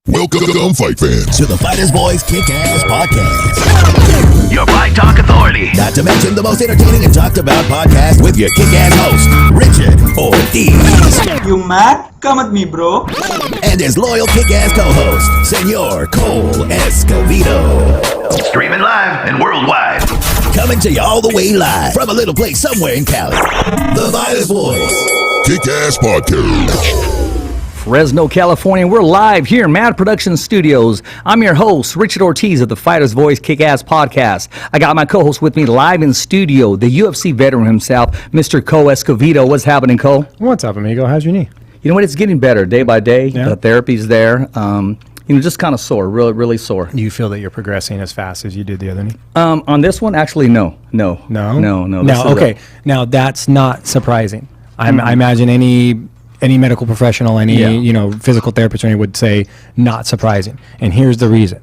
Welcome, fight fans, to the Fighters Boys Kick-Ass Podcast. Your Fight Talk Authority. Not to mention the most entertaining and talked about podcast with your kick-ass host, Richard ORTIZ. You mad? Come at me, bro. And his loyal kick-ass co-host, Senor Cole Escovedo. Streaming live and worldwide. Coming to you all the way live from a little place somewhere in Cali. The Fighters Boys Kick-Ass Podcast. Fresno, California. We're live here in Mad Production Studios. I'm your host, Richard Ortiz of the Fighter's Voice Kick-Ass Podcast. I got my co-host with me live in studio, the UFC veteran himself, Mr. Cole Escovedo. What's happening, Cole? What's up, amigo? How's your knee? You know what? It's getting better day by day. Yeah. The therapy's there. Just kind of sore, really sore. Do you feel that you're progressing as fast as you did the other knee? On this one, actually, no. No? Now, okay. Now, that's not surprising. I imagine any medical professional, physical therapist or anyone would say not surprising. And here's the reason.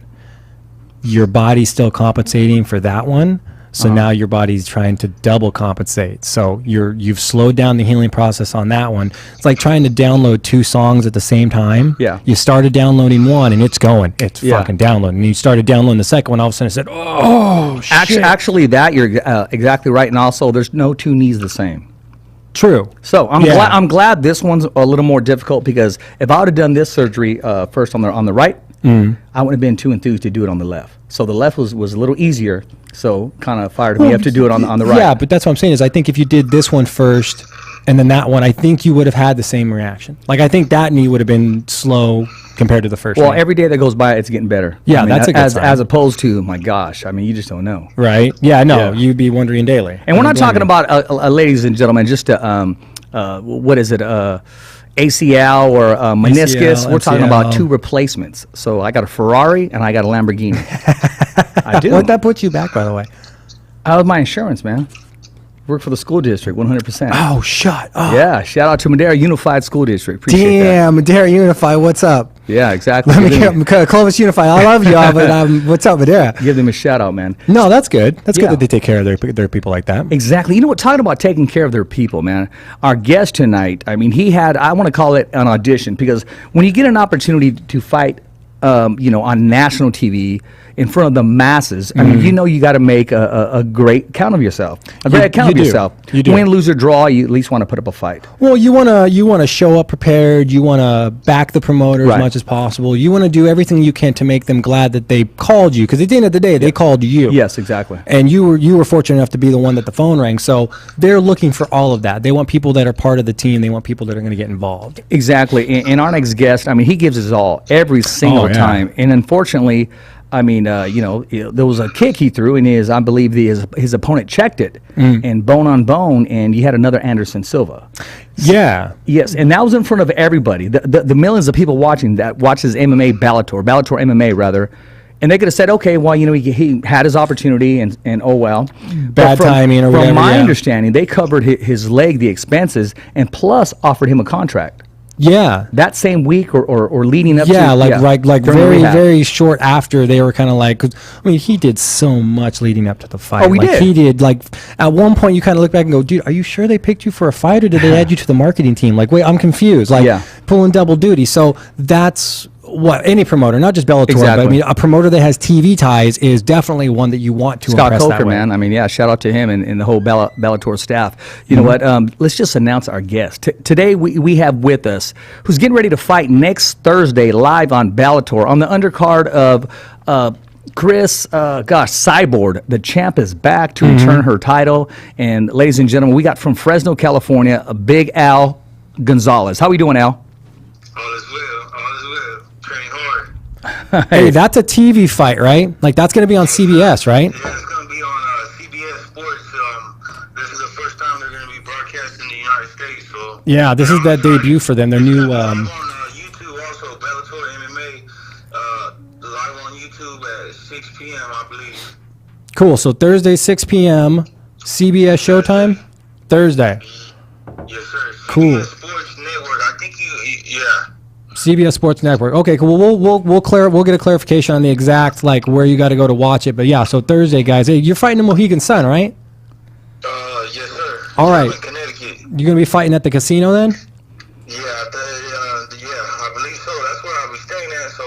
Your body's still compensating for that one, so now your body's trying to double compensate. So you've slowed down the healing process on that one. It's like trying to download two songs at the same time. Yeah. You started downloading one and it's going. It's fucking downloading. And you started downloading the second one, all of a sudden it said, oh, shit. Actually, that you're exactly right. And also, there's no two knees the same. True. So I'm glad this one's a little more difficult, because if I would have done this surgery first on the right, I would have been too enthused to do it on the left. So the left was a little easier. So kind of fired me up to do it on the right. Yeah, but that's what I'm saying is I think if you did this one first and then that one, I think you would have had the same reaction. Like I think that knee would have been slow compared to the first one. Well, every day that goes by, it's getting better. Yeah, that's a good sign. As opposed to, my gosh, you just don't know. Right? Yeah, no, you'd be wondering daily. And we're not talking about, ladies and gentlemen, just what is it, ACL or meniscus. ACL, we're talking MCL. about two replacements. So I got a Ferrari and I got a Lamborghini. I do. What'd that put you back, by the way? My insurance, man. Work for the school district, 100%. Oh, shut up. Yeah, shout out to Madera Unified School District. Appreciate Damn, Madera Unify, what's up? that. Yeah, exactly. Let me get Clovis Unify. I love y'all, but what's up, Madera? Give them a shout out, man. No, that's good. That's Yeah. good that they take care of their people like that. Exactly. You know what? Talking about taking care of their people, man. Our guest tonight, he had, I want to call it an audition, because when you get an opportunity to fight, on national TV in front of the masses, you got to make a great account of yourself. A great account of yourself. You do. Win, lose, or draw, you at least want to put up a fight. Well, you wanna show up prepared. You wanna back the promoter as much as possible. You wanna do everything you can to make them glad that they called you, because at the end of the day, they called you. Yes, exactly. And you were fortunate enough to be the one that the phone rang. So they're looking for all of that. They want people that are part of the team. They want people that are going to get involved. Exactly. And our next guest, he gives his all every single time. And unfortunately, there was a kick he threw, and I believe his opponent checked it, and bone on bone, and you had another Anderson Silva. Yeah. Yes, and that was in front of everybody. The millions of people watching that watches MMA Bellator MMA rather, and they could have said, okay, well, he had his opportunity, and oh well. Bad timing or whatever. From my understanding, they covered his leg, the expenses, and plus offered him a contract. Yeah. That same week or leading up to like during very, rehab. very short after, they were kind of like, 'cause, he did so much leading up to the fight. Oh, He did. Like, at one point, you kind of look back and go, dude, are you sure they picked you for a fight, or did they add you to the marketing team? Like, wait, I'm confused. Pulling double duty. So that's what any promoter, not just Bellator, Exactly. but a promoter that has TV ties is definitely one that you want to Scott impress Coker, that way. man. Shout out to him and the whole Bellator staff. You know what? Let's just announce our guest. Today we have with us, who's getting ready to fight next Thursday live on Bellator on the undercard of Chris, Cyborg. The champ is back to return her title. And ladies and gentlemen, we got from Fresno, California, BigAl Gonzales. How we doing, Al? All is well. Training hard. Hey, that's a TV fight, right? Like, that's going to be on CBS, right? Yeah, it's going to be on CBS Sports. This is the first time they're going to be broadcast in the United States. So Yeah, this is that debut for them. Their new... live on YouTube also, Bellator MMA, live on YouTube at 6 p.m., I believe. Cool. So Thursday, 6 p.m., CBS Showtime? Thursday. Yes, sir. Cool. CBS Sports Network. I think yeah. CBS Sports Network. Okay, cool. We'll get a clarification on the exact, where you got to go to watch it. But yeah, so Thursday, guys. Hey, you're fighting the Mohegan Sun, right? Yes, sir. All right. I'm in Connecticut. You're going to be fighting at the casino then? Yeah, I believe so. That's where I'll be staying at. So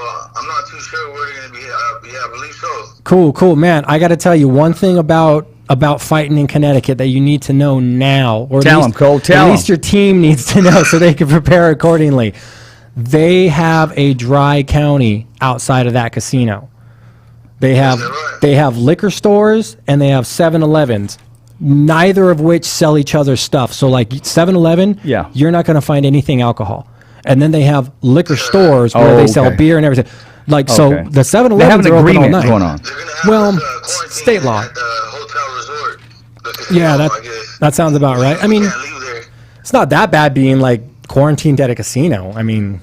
Cool, man. I got to tell you one thing about fighting in Connecticut that you need to know now, or tell them, Cole. Tell at least your team needs to know so they can prepare accordingly. They have a dry county outside of that casino. They have liquor stores and they have 7-Elevens, neither of which sell each other's stuff. So like 7-Eleven, you're not going to find anything alcohol. And then they have liquor stores where they sell beer and everything. Like so, the 7-Elevens are open all night. Going on. Well, state law. Yeah, that sounds about right. I mean, it's not that bad being like quarantined at a casino. I mean,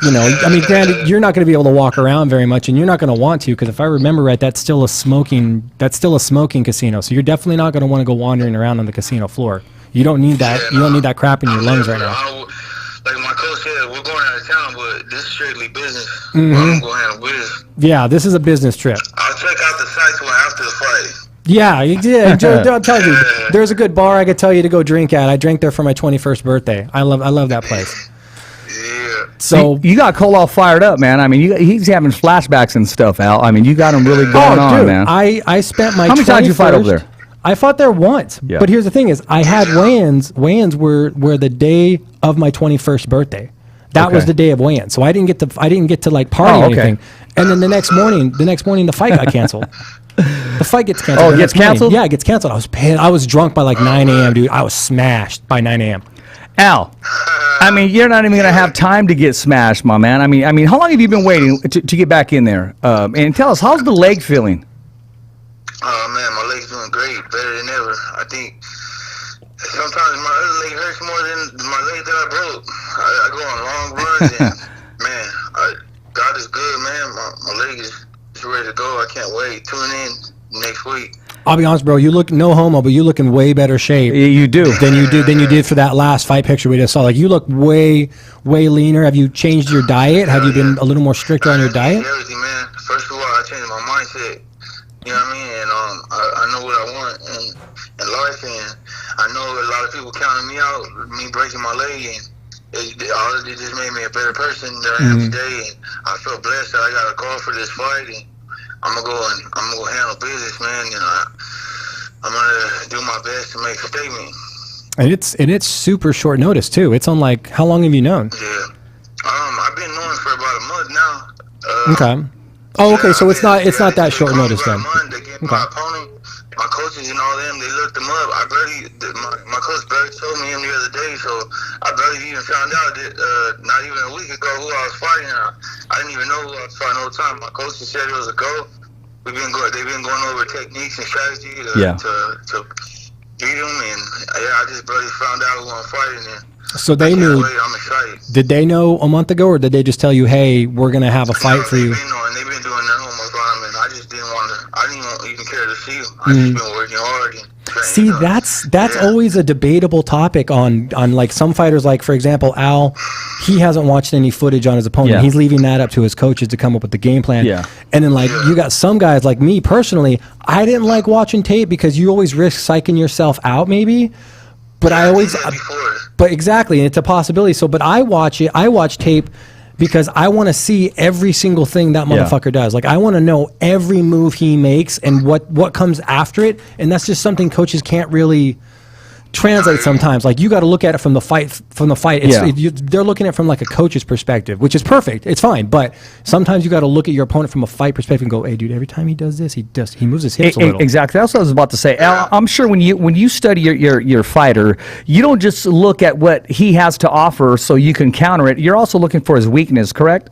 you know, I mean, granted, you're not going to be able to walk around very much, and you're not going to want to, because if I remember right, that's still a smoking casino. So you're definitely not going to want to go wandering around on the casino floor. You don't need that. You don't need that crap in your lungs right now. Like my coach said, we're going out of town, but this is strictly business. I'm going to handle business. Yeah, this is a business trip. I'll check out the sites after the fight. Yeah, you did. I'll tell you, there's a good bar I could tell you to go drink at. I drank there for my 21st birthday. I love that place. Yeah. So you got Cole all fired up, man. I mean, he's having flashbacks and stuff, Al. I mean, you got him really going on, man. I spent my. How many times did you fight over there? I fought there once, but here's the thing: is I had weigh-ins. Weigh-ins were the day of my 21st birthday. That was the day of weigh-in, so I didn't get to like party or anything. And then the next morning, the fight got canceled. The fight gets canceled. Oh, it gets canceled? Yeah, it gets canceled. I was pissed. I was drunk by like 9 a.m., dude. I was smashed by 9 a.m. Al, I mean, you're not even going to have time to get smashed, my man. I mean, how long have you been waiting to get back in there? And tell us, how's the leg feeling? Oh man, my leg's doing great, better than ever. I think sometimes my other leg hurts more than my leg that I broke. I go on long runs, and man, God is good, man. My leg is ready to go. I can't wait. Tune in next week. I'll be honest, bro. You look, no homo, but you look in way better shape. You do than you did for that last fight picture we just saw. Like you look way leaner. Have you changed your diet? Have you been a little more stricter on your diet? Everything, man. First of all, I changed my mindset. You know what I mean? And I know what I want in life, and I know a lot of people counting me out, me breaking my leg, and it just made me a better person than I am today. And I feel blessed that I got a call for this fight, and I'm gonna go handle business, man, and I'm gonna do my best to make a statement. And it's super short notice too. It's on like, how long have you known? Yeah, I've been knowing for about a month now. Okay. Oh, okay. So it's not that short notice then. They gave my opponent, my coaches and all them. They looked him up. My coach barely told me him the other day, so I barely even found out that not even a week ago who I was fighting. I didn't even know who I was fighting the whole time. My coach said it was a go. They've been going over techniques and strategy to beat him, and I just barely found out who I'm fighting. And so they knew. I'm excited. Did they know a month ago, or did they just tell you, "Hey, we're gonna have a fight for you"? They've been doing their homework on him, and I just didn't want to. I didn't even care to see him. I just been working hard. See, that's always a debatable topic on like some fighters. Like for example, Al, he hasn't watched any footage on his opponent. Yeah. He's leaving that up to his coaches to come up with the game plan. Yeah. And then like you got some guys like me personally. I didn't like watching tape because you always risk psyching yourself out, maybe. But but exactly, and it's a possibility. So, but I watch tape because I want to see every single thing that motherfucker does. Like, I want to know every move he makes and what comes after it. And that's just something coaches can't really translate sometimes. Like, you got to look at it from the fight. They're looking at it from like a coach's perspective, which is perfect. It's fine. But sometimes you got to look at your opponent from a fight perspective and go, "Hey, dude, every time he does this, he moves his hips a little." Exactly. That's what I was about to say. Al, I'm sure when you study your fighter, you don't just look at what he has to offer so you can counter it. You're also looking for his weakness, correct?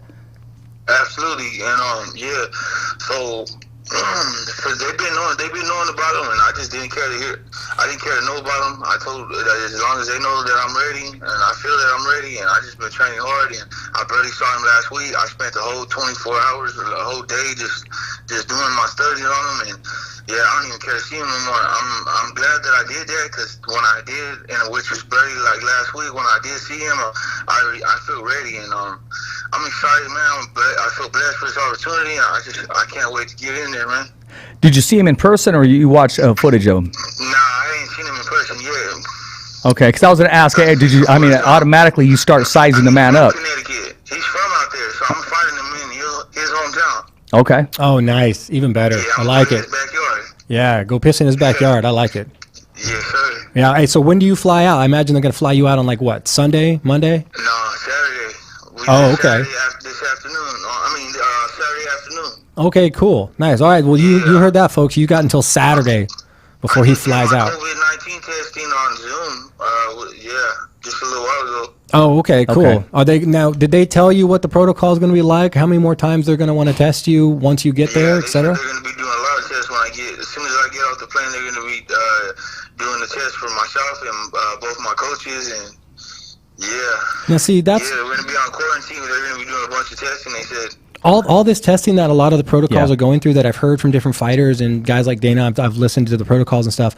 Absolutely, and so. Because they've been knowing about him, and I just didn't care to hear. I didn't care to know about him. I told that as long as they know that I'm ready, and I feel that I'm ready, and I just been training hard. And I barely saw him last week. I spent the whole 24 hours, or the whole day, just doing my studies on him. And I don't even care to see him anymore. I'm glad that I did that, because when I did, and which was barely like last week, when I did see him, I feel ready, and I'm excited, man. I feel blessed for this opportunity. I can't wait to get in there, man. Did you see him in person, or you watched footage of him? Nah, I ain't seen him in person yet. Okay, because I was going to ask, hey, did you? I mean, automatically you start sizing the man up. Connecticut. He's from out there, so I'm fighting him in his hometown. Okay. Oh, nice. Even better. Yeah, I I'm like in it. his backyard. Yeah, go piss in his backyard. I like it. Yes, sir. Yeah. Hey, so when do you fly out? I imagine they're going to fly you out on like what? Sunday? Monday? No, Saturday. Oh, okay. This afternoon. Saturday afternoon. Okay, cool. Nice. All right. Well, you heard that, folks. You got until Saturday before he flies out. COVID-19 testing on Zoom. Just a little while ago. Oh, okay, cool. Okay. Are they now? Did they tell you what the protocol is going to be like? How many more times they're going to want to test you once you get there, etc.? They're going to be doing a lot of tests when as soon as I get off the plane. They're going to be doing the test for myself and both my coaches and Now, see, that's we're going to be on quarantine. They're going to be doing a bunch of testing. They said. all this testing that a lot of the protocols are going through that I've heard from different fighters and guys like Dana. I've listened to the protocols and stuff.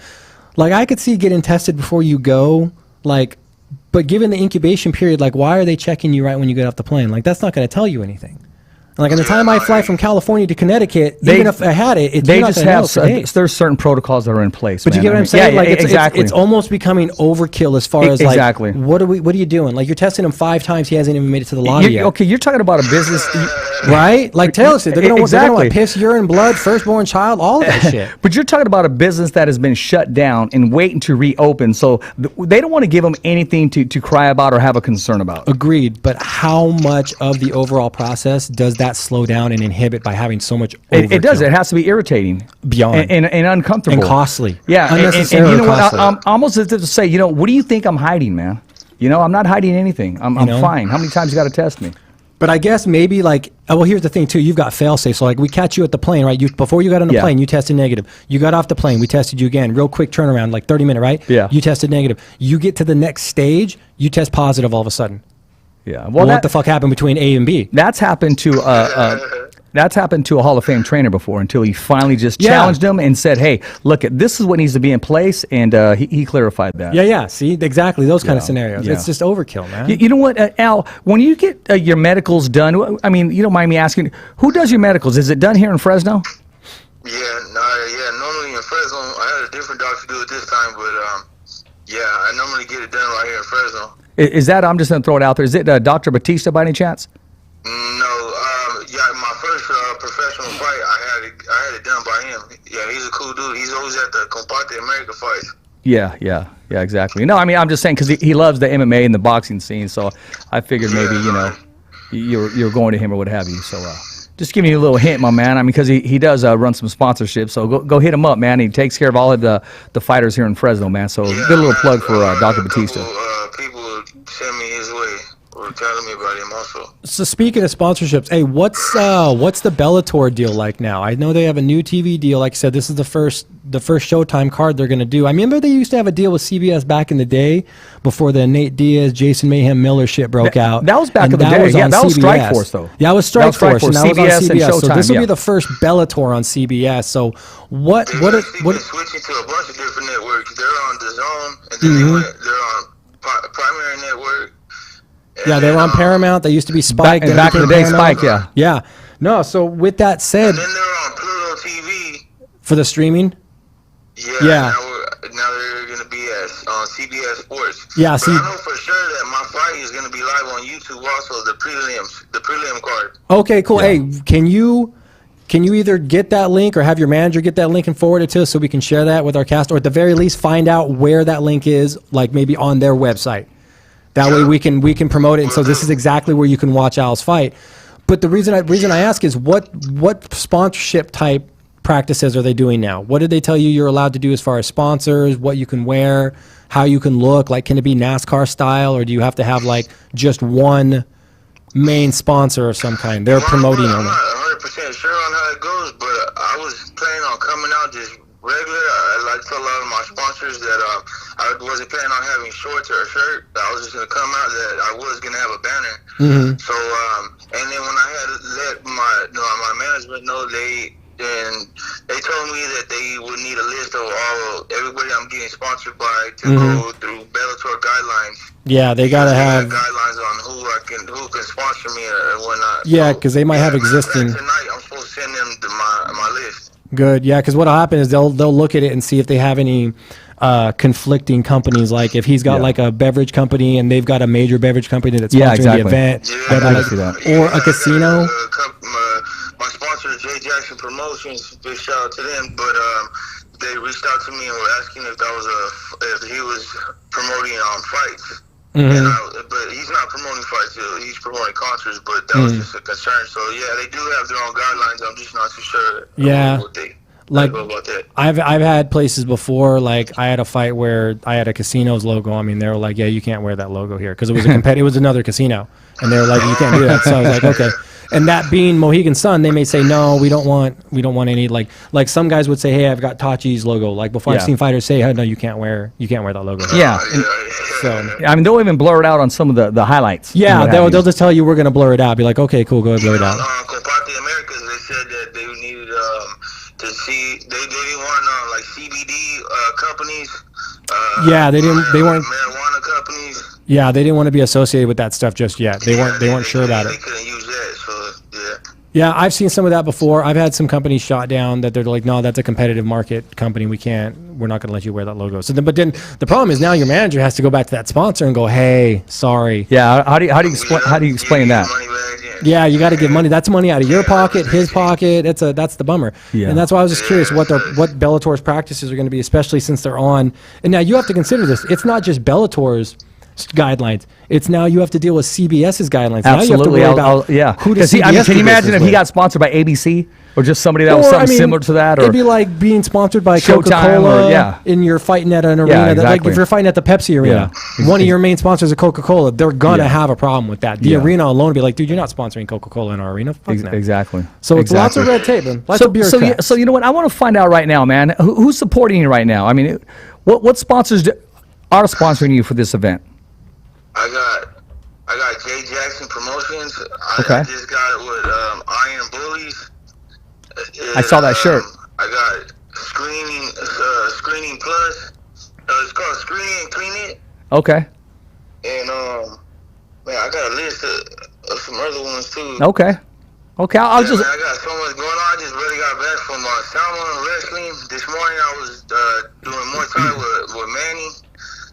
Like, I could see getting tested before you go, like. But given the incubation period, like, why are they checking you right when you get off the plane? Like, that's not going to tell you anything. Like, in the time I fly from California to Connecticut, even if I had it, they just have there's certain protocols that are in place. But man. you get what I'm saying? Yeah, like, exactly. It's almost becoming overkill as far as like, exactly. What are you doing? Like, you're testing him 5 times, he hasn't even made it to the lobby yet. Okay, you're talking about a business, right? Like Taylor said, they're going to want piss, urine, blood, firstborn child, all of that shit. But you're talking about a business that has been shut down and waiting to reopen. So they don't want to give them anything to cry about or have a concern about. Agreed. But how much of the overall process does that slow down and inhibit by having so much overkill? It does. It has to be irritating. Beyond. And uncomfortable. And costly. Yeah. Unnecessarily and you know costly. what? I'm almost as if to say, what do you think I'm hiding, man? I'm not hiding anything. I'm fine. How many times you got to test me? But I guess maybe like, well, here's the thing too. You've got fail-safe. So like we catch you at the plane, right? Before you got on the plane, you tested negative. You got off the plane, we tested you again. Real quick turnaround, like 30-minute, right? Yeah. You tested negative. You get to the next stage, you test positive all of a sudden. Yeah. Well, what the fuck happened between A and B? That's happened to a Hall of Fame trainer before until he finally just challenged him and said, hey, look, this is what needs to be in place, and he clarified that. Yeah. See, exactly those kind of scenarios. It's just overkill, man. You know what, Al, when you get your medicals done, I mean, you don't mind me asking, who does your medicals? Is it done here in Fresno? Normally in Fresno. I had a different doctor do it this time, but I normally get it done right here in Fresno. Is that, I'm just going to throw it out there, is it Dr. Batista by any chance? No, my first professional fight, I had it done by him. Yeah, he's a cool dude. He's always at the Combate America fights. Yeah, exactly. No, I mean, I'm just saying because he loves the MMA and the boxing scene, so I figured maybe, you're going to him or what have you. So just give me a little hint, my man. I mean, because he does run some sponsorships, so go hit him up, man. He takes care of all of the fighters here in Fresno, man. So good little plug for Dr. Batista. People send me his way. Or telling me about him also. So speaking of sponsorships, hey, what's the Bellator deal like now? I know they have a new TV deal. Like I said, this is the first Showtime card they're going to do. I remember they used to have a deal with CBS back in the day before the Nate Diaz, Jason Mayhem Miller shit broke out. That was back in the day. Yeah, that was Strikeforce though. Yeah, it was Strikeforce, and that was on CBS and CBS. So Showtime, this will be the first Bellator on CBS. So what? They've been switching to a bunch of different networks. They're on DAZN, and then they're on Primary Network. Yeah, they were on Paramount. They used to be Spike. Back in the day, Spike, yeah. Yeah. No, so with that said... And then they're on Pluto TV. For the streaming? Yeah. Now they're going to be on CBS Sports. Yeah, but I know for sure that my fight is going to be live on YouTube also, the prelim card. Okay, cool. Yeah. Hey, can you either get that link or have your manager get that link and forward it to us so we can share that with our cast, or at the very least find out where that link is, like maybe on their website? That way we can promote it. And so this is exactly where you can watch Al's fight. But the reason I ask is what sponsorship type practices are they doing now? What did they tell you you're allowed to do as far as sponsors, what you can wear, how you can look? Like, can it be NASCAR style, or do you have to have like just one main sponsor of some kind? They're promoting on it. I'm not 100% sure on how it goes, but I was planning on coming out just regular. I like to tell a lot of my sponsors that I wasn't planning on having shorts or a shirt. I was just going to come out that I was going to have a banner. So, and then when I had let my management know, they told me that they would need a list of everybody I'm getting sponsored by to go through Bellator guidelines. Yeah, they got to have guidelines on who can sponsor me or whatnot. Yeah, because they might have existing. Tonight, I'm supposed to send them my list. Good, yeah, because what'll happen is they'll look at it and see if they have any conflicting companies. Like if he's got like a beverage company and they've got a major beverage company that's sponsoring the event, I'd like to see that. Or a casino. My sponsor sponsor, Jay Jackson Promotions. Big shout out to them. But they reached out to me and were asking if if he was promoting fights. Mm-hmm. But he's not promoting fights. He's promoting concerts. But that was just a concern. So yeah, they do have their own guidelines. I'm just not too sure. What they go about that. I've had places before. Like I had a fight where I had a casino's logo. I mean, they were like, "Yeah, you can't wear that logo here," because it was it was another casino, and they were like, "You can't do that." So I was like, "Okay." And that being Mohegan Sun, they may say, "No, we don't want any like some guys would say, "Hey, I've got Tachi's logo." Like before, I've seen fighters say, "Oh, no, you can't wear that logo." Yeah. So I mean, they'll even blur it out on some of the highlights. yeah, they'll just tell you we're gonna blur it out. Be like, "Okay, cool, go ahead, blur it out." Comparte Americas, they said that they needed to see they didn't want like CBD companies. They weren't marijuana companies. Yeah, they didn't want to be associated with that stuff just yet. They weren't sure about it. They couldn't use that, so yeah. Yeah, I've seen some of that before. I've had some companies shot down that they're like, "No, that's a competitive market company. We're not going to let you wear that logo." So but then the problem is now your manager has to go back to that sponsor and go, "Hey, sorry." Yeah, how do you explain that? Yeah, you got to give money. That's money out of your pocket, his pocket. That's the bummer. Yeah. And that's why I was just curious what Bellator's practices are going to be, especially since they're on. And now you have to consider this. It's not just Bellator's guidelines. It's now you have to deal with CBS's guidelines. Absolutely. Now you have to worry about who does CBS can you imagine if he got sponsored by ABC or just somebody that was something similar to that? Or it'd be like being sponsored by Showtime Coca-Cola and you're fighting at an arena. Yeah, exactly. Like if you're fighting at the Pepsi arena, one of your main sponsors is Coca-Cola. They're going to have a problem with that. The arena alone would be like, dude, you're not sponsoring Coca-Cola in our arena. Exactly. So it's lots of red tape. Lots of bureaucrats. So you know what? I want to find out right now, man. Who's supporting you right now? I mean, what sponsors are sponsoring you for this event? I got Jay Jackson Promotions. Okay. I just got it with Iron Bullies. I saw that shirt. I got Screening Plus. It's called Screening and Clean It. Okay. And man, I got a list of some other ones too. Okay. I was just. Man, I got so much going on. I just really got back from Salmon Wrestling. This morning I was doing Muay Thai with Manny.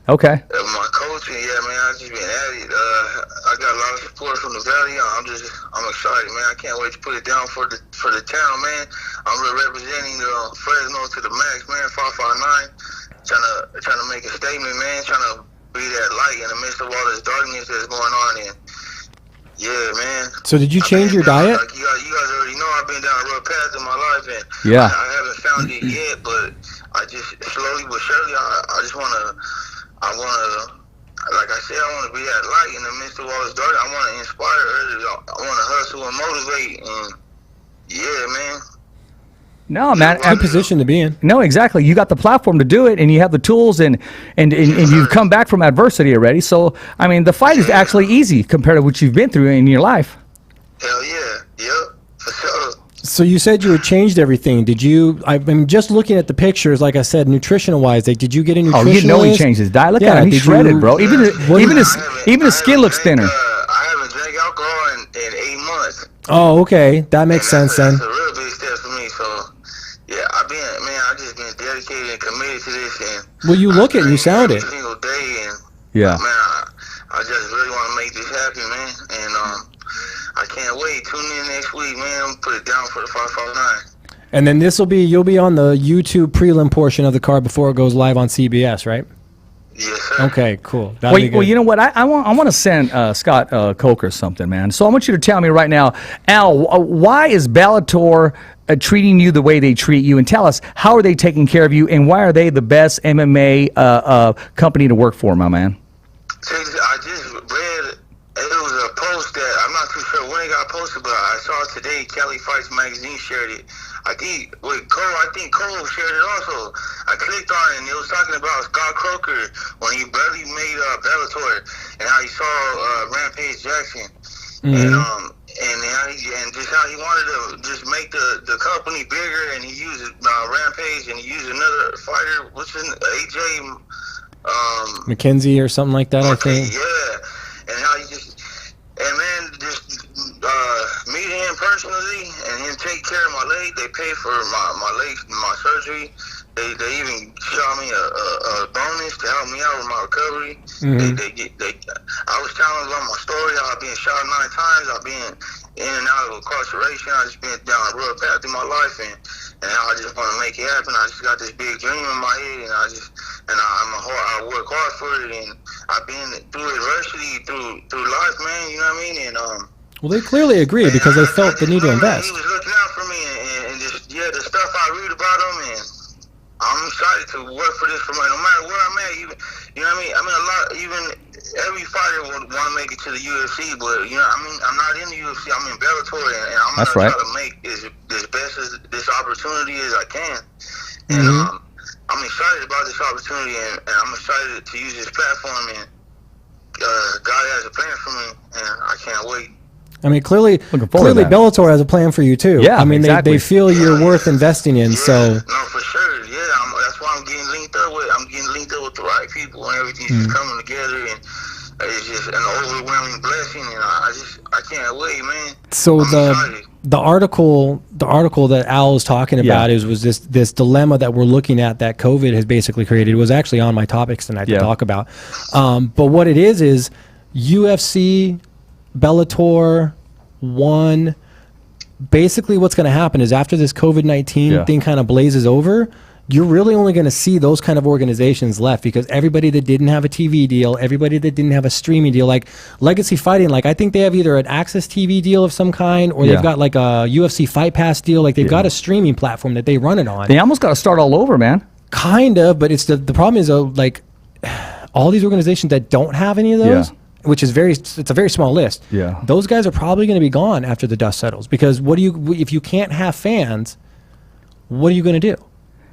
Okay. My coach, and yeah, man, I just been at it. I got a lot of support from the Valley. I'm excited, man. I can't wait to put it down for the town, man. I'm representing Fresno to the max, man. 559, trying to make a statement, man. Trying to be that light in the midst of all this darkness that's going on, and yeah, man. So did you change your diet? Like you guys already know, I've been down a rough path in my life, and yeah, I haven't found it yet, but I just slowly but surely, I just want to. Like I said, I want to be that light in the midst of all this dark. I want to inspire others. I want to hustle and motivate. And yeah, man. No, man. Good position to be in. No, exactly. You got the platform to do it, and you have the tools, and you've come back from adversity already. So, I mean, the fight is actually easy compared to what you've been through in your life. Hell yeah. Yep. For sure. So you said you had changed everything. Did you? I mean, just looking at the pictures, like I said, nutritional wise, like, did you get a nutritionist? Oh, you know he changed his diet. Look at him, he's shredded, bro. Even his skin looks thinner. I haven't drank alcohol in 8 months. Oh, okay, that makes sense then. That's a real big step for me. So yeah, I just been dedicated and committed to this. And well, you look it, and you sound it. Every single day, and yeah, man, I just really want to make this happen, man. And I can't wait. Tune in next week, man. I'm gonna put it down for the 559. And then you'll be on the YouTube prelim portion of the card before it goes live on CBS, right? Yes, sir. Okay, cool. Well, you know what? I want to send Scott Coker something, man. So I want you to tell me right now, Al, why is Bellator treating you the way they treat you? And tell us, how are they taking care of you, and why are they the best MMA company to work for, my man? I just read. It was a post that I'm not too sure when it got posted, but I saw it today. Cali Fights magazine shared it. I think Cole shared it also. I clicked on it, and it was talking about Scott Coker when he barely made Bellator, and how he saw Rampage Jackson, and just how he wanted to just make the company bigger, and he used Rampage, and he used another fighter, which is AJ McKenzie or something like that, I think. Yeah. And how you just meet him personally and him take care of my leg. They pay for my leg, my surgery. They even shot me a bonus to help me out with my recovery. I was telling them my story. I've been shot 9 times. I've been in and out of incarceration. I just been down a rough path through my life, and I just want to make it happen. I just got this big dream in my head, and I work hard for it, and I've been through adversity, through life, man. You know what I mean? And well, they clearly agree because they felt the need to invest. He was looking out for me, and just the stuff I read about him, and I'm excited to work for this for no matter where I'm at. Even, you know what I mean? I mean, even every fighter would want to make it to the UFC, but I'm not in the UFC. I'm in Bellator, and I'm gonna try to make as best as this opportunity as I can. And I'm excited about this opportunity, and I'm excited to use this platform. And God has a plan for me, and I can't wait. I mean, clearly Bellator has a plan for you too. Yeah, I mean, exactly. they feel you're worth investing in. Yeah, so no, for sure. Yeah, that's why I'm getting linked up with the right people, and everything's just coming together, and it's just an overwhelming blessing, and I can't wait, man. So the article that Al was talking about was this dilemma that we're looking at that COVID has basically created. It was actually on my topics tonight to talk about. But what it is UFC, Bellator, ONE. Basically, what's going to happen is after this COVID-19 thing kind of blazes over, you're really only going to see those kind of organizations left because everybody that didn't have a TV deal, everybody that didn't have a streaming deal, like Legacy Fighting, like I think they have either an Access TV deal of some kind or they've got like a UFC Fight Pass deal. Like they've got a streaming platform that they run it on. They almost got to start all over, man. Kind of, but it's the problem is like all these organizations that don't have any of those. Yeah. Which is it's a very small list. Yeah, those guys are probably going to be gone after the dust settles because if you can't have fans, what are you going to do?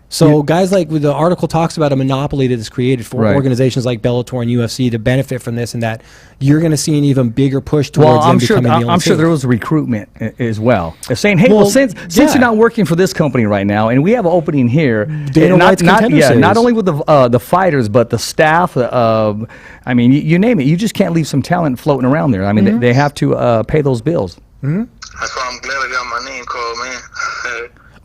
So guys like the article talks about a monopoly that is created for organizations like Bellator and UFC to benefit from this, and that you're going to see an even bigger push towards them becoming the only I'm sure there was recruitment as well. They're saying, hey, since you're not working for this company right now, and we have an opening here, not only with the fighters, but the staff. I mean, you name it. You just can't leave some talent floating around there. I mean, they have to pay those bills. That's why I'm glad I got my name called, man.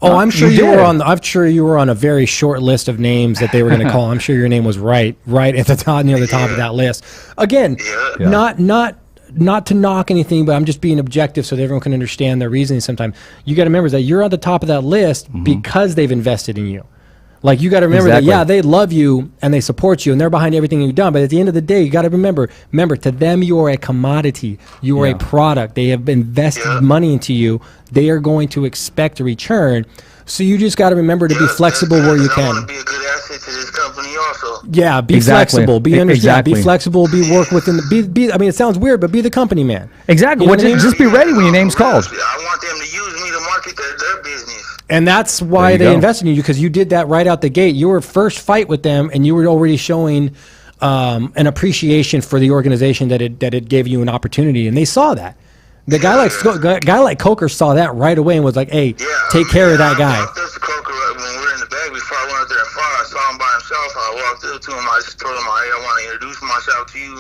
Oh, I'm sure I'm sure you were on a very short list of names that they were going to call. I'm sure your name was right at the top, near the top of that list. Again, not to knock anything, but I'm just being objective so that everyone can understand their reasoning. Sometimes you got to remember that you're on the top of that list because they've invested in you. Like you got to remember that they love you and they support you and they're behind everything you've done. But at the end of the day, you got to remember to them you are a commodity. You are a product. They have invested money into you. They are going to expect a return. So you just got to remember to be flexible where you can. I want to be a good asset to this company also. Yeah, be flexible. Be flexible. Work within the. I mean, it sounds weird, but be the company man. Exactly. You know just be ready when your name's called. I want them to use me to market their business. And that's why they invested in you, because you did that right out the gate. You were first fight with them, and you were already showing an appreciation for the organization that it gave you an opportunity, and they saw that. The guy like Coker saw that right away and was like, "Hey, take care of that guy." I walked up to Coker when we were in the bag before I went out there and fought. I saw him by himself. I walked up to him. I just told him, "Hey, I want to introduce myself to you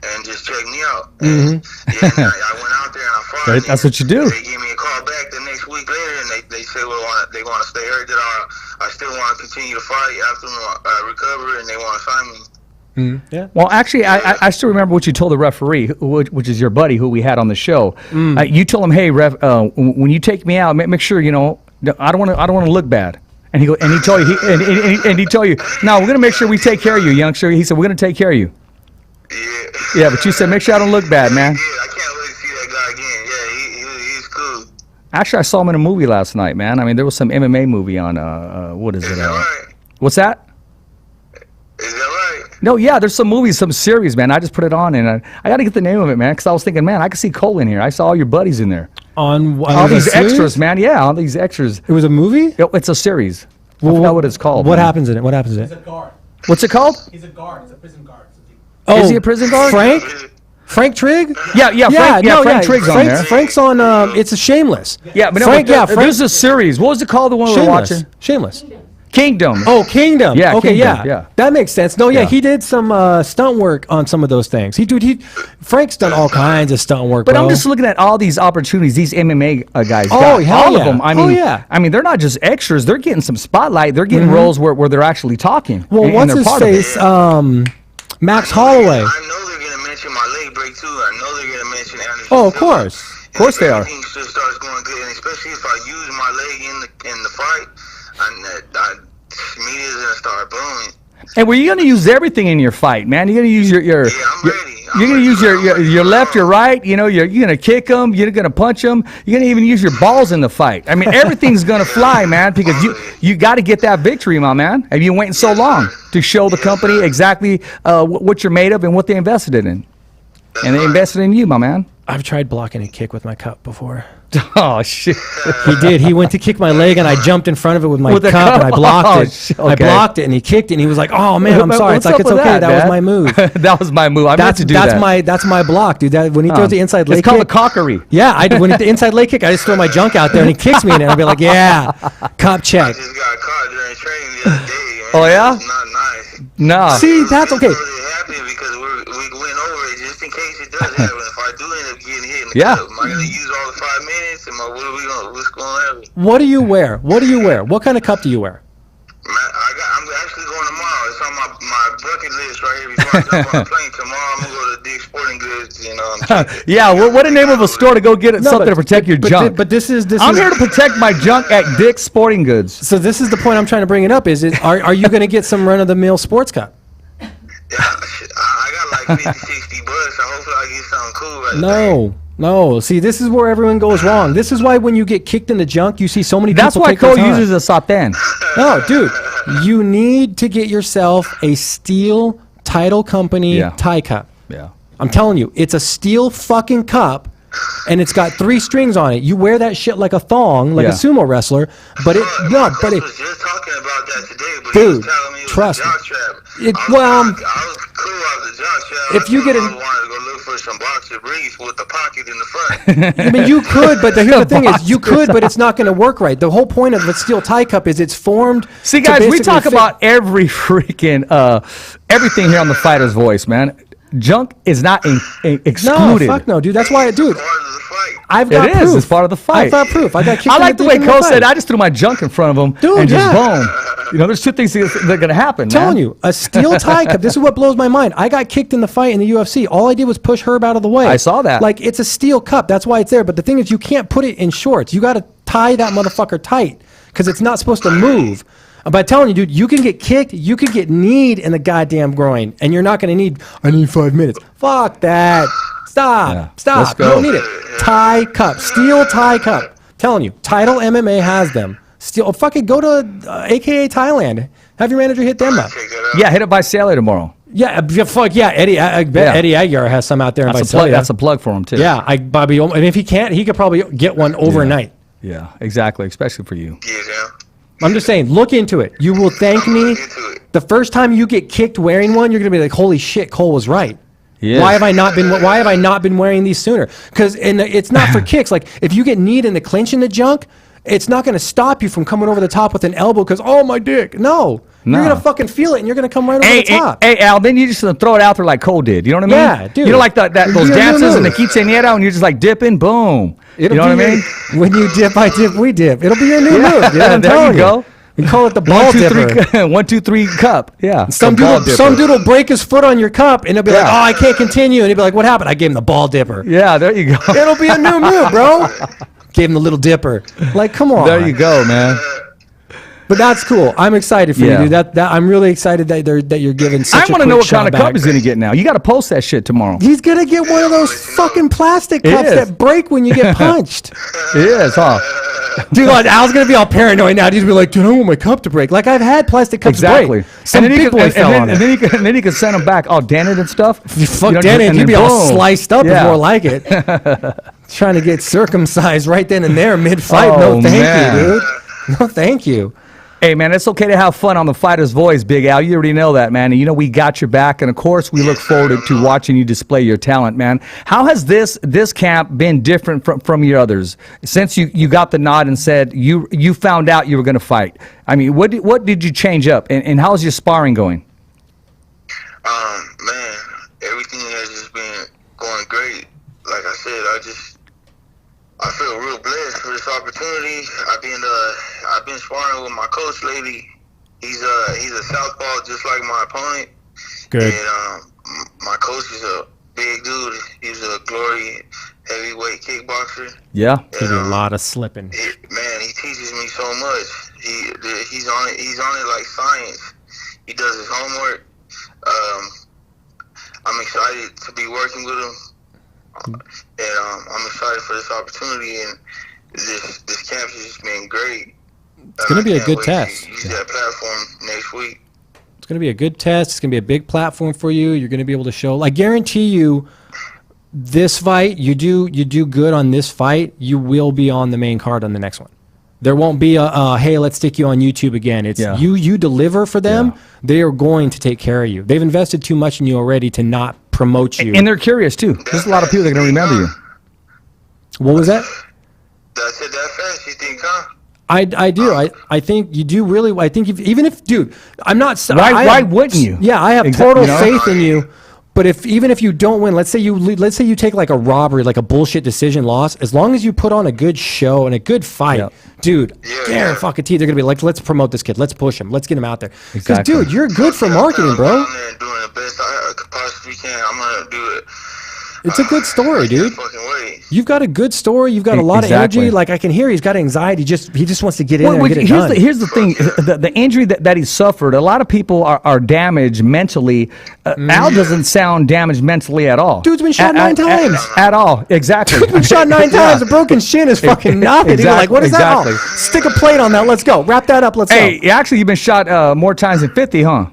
and just check me out." And I went out there and I fought. Right, that's what you do. They gave me a call back the next week later, and they said, "Well, they want to stay here. That I still want to continue to fight after I recover, and they want to sign me." Yeah. Well, actually, I still remember what you told the referee, which is your buddy who we had on the show. You told him, "Hey, ref, when you take me out, make sure I don't want to look bad." And he told you, and he told you, "No, we're gonna make sure we take care of you, youngster." He said, "We're gonna take care of you." Yeah, but you said, "Make sure I don't look bad, man." Yeah, I can't wait to see that guy again. Yeah, he's cool. Actually, I saw him in a movie last night, man. I mean, there was some MMA movie on what is it? Right? What's that? Is that right? No, yeah, there's some movies, some series, man. I just put it on, and I got to get the name of it, man, because I was thinking, man, I could see Cole in here. I saw all your buddies in there. On all these extras, man. Yeah, all these extras. It was a movie? It's a series. I forgot what it's called. What happens in it? He's a guard. What's it called? He's a guard. He's a prison guard. Oh, is he a prison guard? Frank Trigg? Frank Trigg's on there. Frank's on, it's a Shameless. Yeah, but Frank, there's a series. What was it called, the one we were watching? Shameless. Kingdom. Oh, Kingdom. Yeah, Okay, Kingdom, yeah. That makes sense. No, yeah, Yeah. he did some stunt work on some of those things. Frank's done all kinds of stunt work, But bro. I'm just looking at all these opportunities these MMA guys Oh, got. hell All yeah. of them. I Oh, mean, yeah. I mean, they're not just extras. They're getting some spotlight. They're getting roles where they're actually talking. Well, and what's they're his part of it. face? Max Holloway. I know they're gonna mention my leg break too. I know they're gonna mention Anderson. Oh, of Silva. course. Of course they are. Everything just starts going good, and especially if I use my leg in the fight, media's gonna start booming. And were you going to use everything in your fight, man? You're going to use your Yeah, I'm ready. you're going to use your left, your right. You know, you're going to kick them. You're going to punch them. You're going to even use your balls in the fight. I mean, everything's going to fly, man, because you got to get that victory, my man. Have you waiting so long to show the company exactly what you're made of and what they invested in? And they invested in you, my man. I've tried blocking a kick with my cup before. Oh, shit. He did. He went to kick my leg, and I jumped in front of it with my With the cup, and I cup? blocked Oh, it. shit. I Okay. blocked it, and he kicked it, and he was like, "Oh man, I'm sorry." It's like, What's it's up okay. with That was man? my move. That was my move. I meant to do that. That's my block, dude. That when he throws the inside leg It's called kick, a cockery. yeah, when the inside leg kick, I just throw my junk out there, and he kicks me in it, and I'll be like, "Yeah, cup I check." just got caught during training the other day. Man. Oh, yeah? It's not nice. No. See, that's okay. It's really happening because we went over it just in case it does happen. If I do end up getting hit in the Yeah. cup, am I gonna use all the 5 minutes? What's going to happen? What do you wear? What do you wear? What kind of cup do you wear? I'm actually going tomorrow. It's on my bucket list right here before I jump on the plane. Tomorrow I'm gonna go to Dick's Sporting Goods. You know. Yeah, what a name of a store to go get No, something but- to protect your but junk. But this is I'm is- here to protect my junk at Dick's Sporting Goods. So this is the point I'm trying to bring it up. Are you going to get some run of the mill sports cup? Yeah, I got like 50, 60 bucks. So hopefully I get something cool right there. No. See, this is where everyone goes wrong. This is why when you get kicked in the junk, you see so many That's people why take their Cole time. uses a satay. No, dude, you need to get yourself a steel title company Yeah. tie cup. Yeah. I'm telling you, it's a steel fucking cup, and it's got 3 strings on it. You wear that shit like a thong, like Yeah. a sumo wrestler, but it I was just talking about that today, but he Dude, was telling me it was trust a me. jock trap. It- I well, was cool out the jock trap. if you get I an- wanted to go look for some boxer briefs with the pocket in the front. I mean, you could, but here's the thing is, you could, but it's not going to work right. The whole point of the steel tie cup is it's formed. See, to guys, we basically talk fit- about every freaking everything here on the Fighter's Voice, man. Junk is not No, excluded. fuck no, dude. That's why, dude. Part of the fight. I've got It is. proof. It's part of the fight. I've got proof. I got kicked I in like the dick way in Cole fight. said, I just threw my junk in front of him Dude, and just yeah. boom. You know, there's 2 things that are going to happen, I'm telling man. you, a steel tie cup. This is what blows my mind. I got kicked in the fight in the UFC. All I did was push Herb out of the way. I saw that. Like, it's a steel cup. That's why it's there. But the thing is, you can't put it in shorts. You got to tie that motherfucker tight because it's not supposed to move. But I'm telling you, dude, you can get kicked. You could get kneed in the goddamn groin, and you're not going to I need 5 minutes. Fuck that. Stop. Yeah, Stop. let's You go. don't need it. Tie cup. Steel tie cup. Telling you, Title MMA has them. Steel. Fucking go to AKA Thailand. Have your manager hit them up. Check that out. Yeah, hit it by Sally tomorrow. Yeah, fuck yeah, Eddie. I bet Yeah. Eddie Aguirre has some out there. That's a plug. That's a plug for him, too. yeah. Bobby. And if he can't, he could probably get one overnight. Yeah, exactly, especially for you. Yeah, yeah. I'm just saying, look into it. You will thank me. Look into it. The first time you get kicked wearing one, you're gonna be like, "Holy shit, Cole was right." He Why is. have I not been wearing these sooner? Because it's not for kicks. Like if you get kneed in the clinch in the junk, it's not going to stop you from coming over the top with an elbow. Because my dick. No, No. you're gonna fucking feel it, and you're gonna come right over the top. Hey, Al, then you just throw it out there like Cole did. You know what I mean? Yeah, dude. You know, like those You're gonna dances and the lose. quinceañera, and you're just like dipping, boom. It'll you know what I be mean? When you dip, I dip, we dip. It'll be your new move. Dude, I'm there telling you go. We call it the ball 1, 2, dipper. 3, 1, 2, 3 cup. Yeah. Some The ball dude dipper. will break his foot on your cup, and he'll be like, Yeah. "Oh, I can't continue," and he'll be like, "What happened?" I gave him the ball dipper. Yeah, there you go. It'll be a new move, bro. Gave him the little dipper. Like, come on. There you go, man. But that's cool. I'm excited for Yeah. you, dude. I'm really excited that you're giving such I a want to know quick what kind of shot cup back. he's going to get now. You got to post that shit tomorrow. He's gonna get one of those fucking plastic It cups is. that break when you get punched. It is, huh? Dude, like, Al's gonna be all paranoid now. He's gonna be like, "Dude, I want my cup to break." Like I've had plastic cups Exactly. break. Some and then big boy fell on it. and then he could send them back all dented and stuff. Fuck You know, Danny, and he'd then be all boom. sliced up Yeah. before like it. Trying to get circumcised right then and there mid-fight. Oh, No, thank man. you, dude. No, thank you. Hey, man, it's okay to have fun on the Fighter's Voice, Big Al. You already know that, man. And you know we got your back, and of course we look forward to watching you display your talent, man. How has this camp been different from your others since you got the nod and said you found out you were going to fight? I mean, what did you change up, and how's your sparring going? Man, everything has just been going great. Like I said, I feel real blessed for this opportunity. I've been sparring with my coach lately. He's a southpaw just like my opponent. Good. And my coach is a big dude. He's a glory heavyweight kickboxer. Yeah. There's a lot of slipping. Man, he teaches me so much. He's on it like science. He does his homework. I'm excited to be working with him. And I'm excited for this opportunity, and this camp has just been great. It's going to be a good test. Use that platform next week. It's going to be a good test. It's going to be a big platform for you. You're going to be able to show. I guarantee you, this fight, you do good on this fight, you will be on the main card on the next one. There won't be a hey, let's stick you on YouTube again. It's you deliver for them. Yeah. They are going to take care of you. They've invested too much in you already to not promote you. And they're curious too. There's a lot of people that are going to remember you. What was that? That's it that fast, you think, huh? I do. I think you do really. I think even if, dude, I'm not. Why wouldn't you? Yeah, I have total faith in you. But even if you don't win, let's say you take like a robbery, like a bullshit decision loss, as long as you put on a good show and a good fight, dude, guarantee they're gonna be like, let's promote this kid, let's push him, let's get him out there. Because dude, you're good for marketing, bro. I'm doing the best I possibly can. I'm gonna do it. It's a good story, dude. You've got a good story. You've got a lot of energy. Like I can hear he's got anxiety. He just wants to get in there and get it done. Here's the thing. The injury that he suffered, a lot of people are damaged mentally. Al doesn't sound damaged mentally at all. Dude's been shot 9 times. At all. Exactly. Dude's been shot 9 times. A broken shin is fucking nothing. Exactly. Like, what is that? Oh, stick a plate on that. Let's go. Wrap that up. Let's go. Hey, actually, you've been shot more times than 50, huh?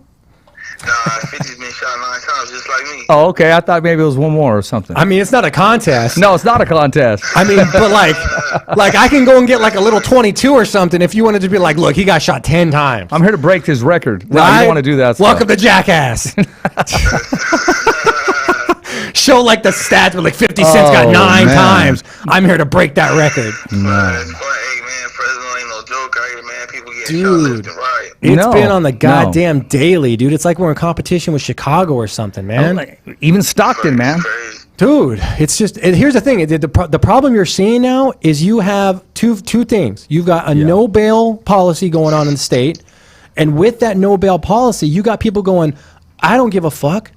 Nah, 50's been shot 9 times, just like me. Oh, okay. I thought maybe it was one more or something. I mean, it's not a contest. No, it's not a contest. I mean, but like I can go and get like a little 22 or something if you wanted to be like, look, he got shot 10 times. I'm here to break his record. No, you don't want to do that. Welcome to Jackass. Show like the stats with like 50 Cent's got 9 times. I'm here to break that record. Hey, man, Fresno ain't no joke out here, man. People get shot left and right. It's been on the goddamn daily, dude. It's like we're in competition with Chicago or something, man. Even Stockton, man. Dude, it's just here's the thing. The problem you're seeing now is you have two things. You've got a no bail policy going on in the state, and with that no bail policy, you got people going, I don't give a fuck.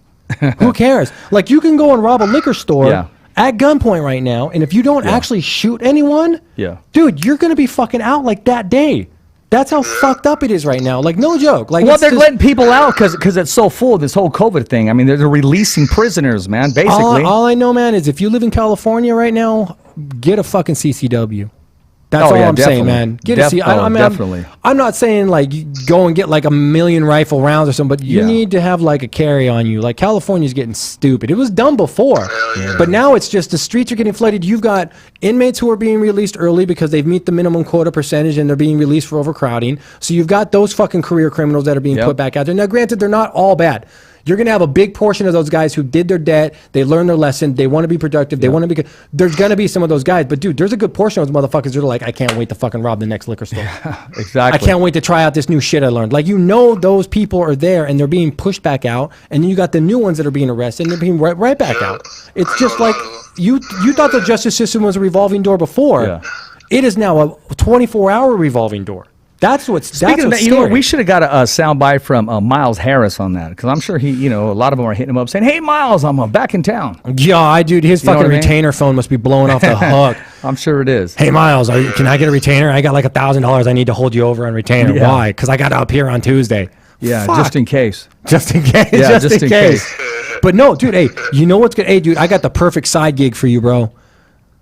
Who cares? Like you can go and rob a liquor store at gunpoint right now, and if you don't actually shoot anyone, dude, you're gonna be fucking out like that day. That's how fucked up it is right now. Like, no joke. Like, well, they're letting people out because it's so full, this whole COVID thing. I mean, they're releasing prisoners, man, basically. All I know, man, is if you live in California right now, get a fucking CCW. That's all I'm saying, man. Get a C. Definitely. I'm not saying, like, you go and get, like, 1,000,000 rifle rounds or something, but you need to have, like, a carry on you. Like, California's getting stupid. It was dumb before. But now it's just the streets are getting flooded. You've got inmates who are being released early because they've met the minimum quota percentage and they're being released for overcrowding. So you've got those fucking career criminals that are being put back out there. Now, granted, they're not all bad. You're going to have a big portion of those guys who did their debt. They learned their lesson. They want to be productive. They want to be good. There's going to be some of those guys. But, dude, there's a good portion of those motherfuckers that are like, I can't wait to fucking rob the next liquor store. Exactly. I can't wait to try out this new shit I learned. Like, you know those people are there, and they're being pushed back out. And then you got the new ones that are being arrested, and they're being right back out. It's just like you thought the justice system was a revolving door before. It is now a 24-hour revolving door. That's what's Speaking of that, you know what, we should have got a soundbite from Miles Harris on that, because I'm sure he, a lot of them are hitting him up saying, "Hey, Miles, I'm back in town." Yeah, dude, his fucking retainer phone must be blowing off the hook. I'm sure it is. Hey, Miles, can I get a retainer? I got like $1,000 I need to hold you over on retainer. Why? Because I got to appear on Tuesday. Yeah, just in case. Just in case. Yeah, just in case. But no, dude, hey, you know what's good? Hey, dude, I got the perfect side gig for you, bro.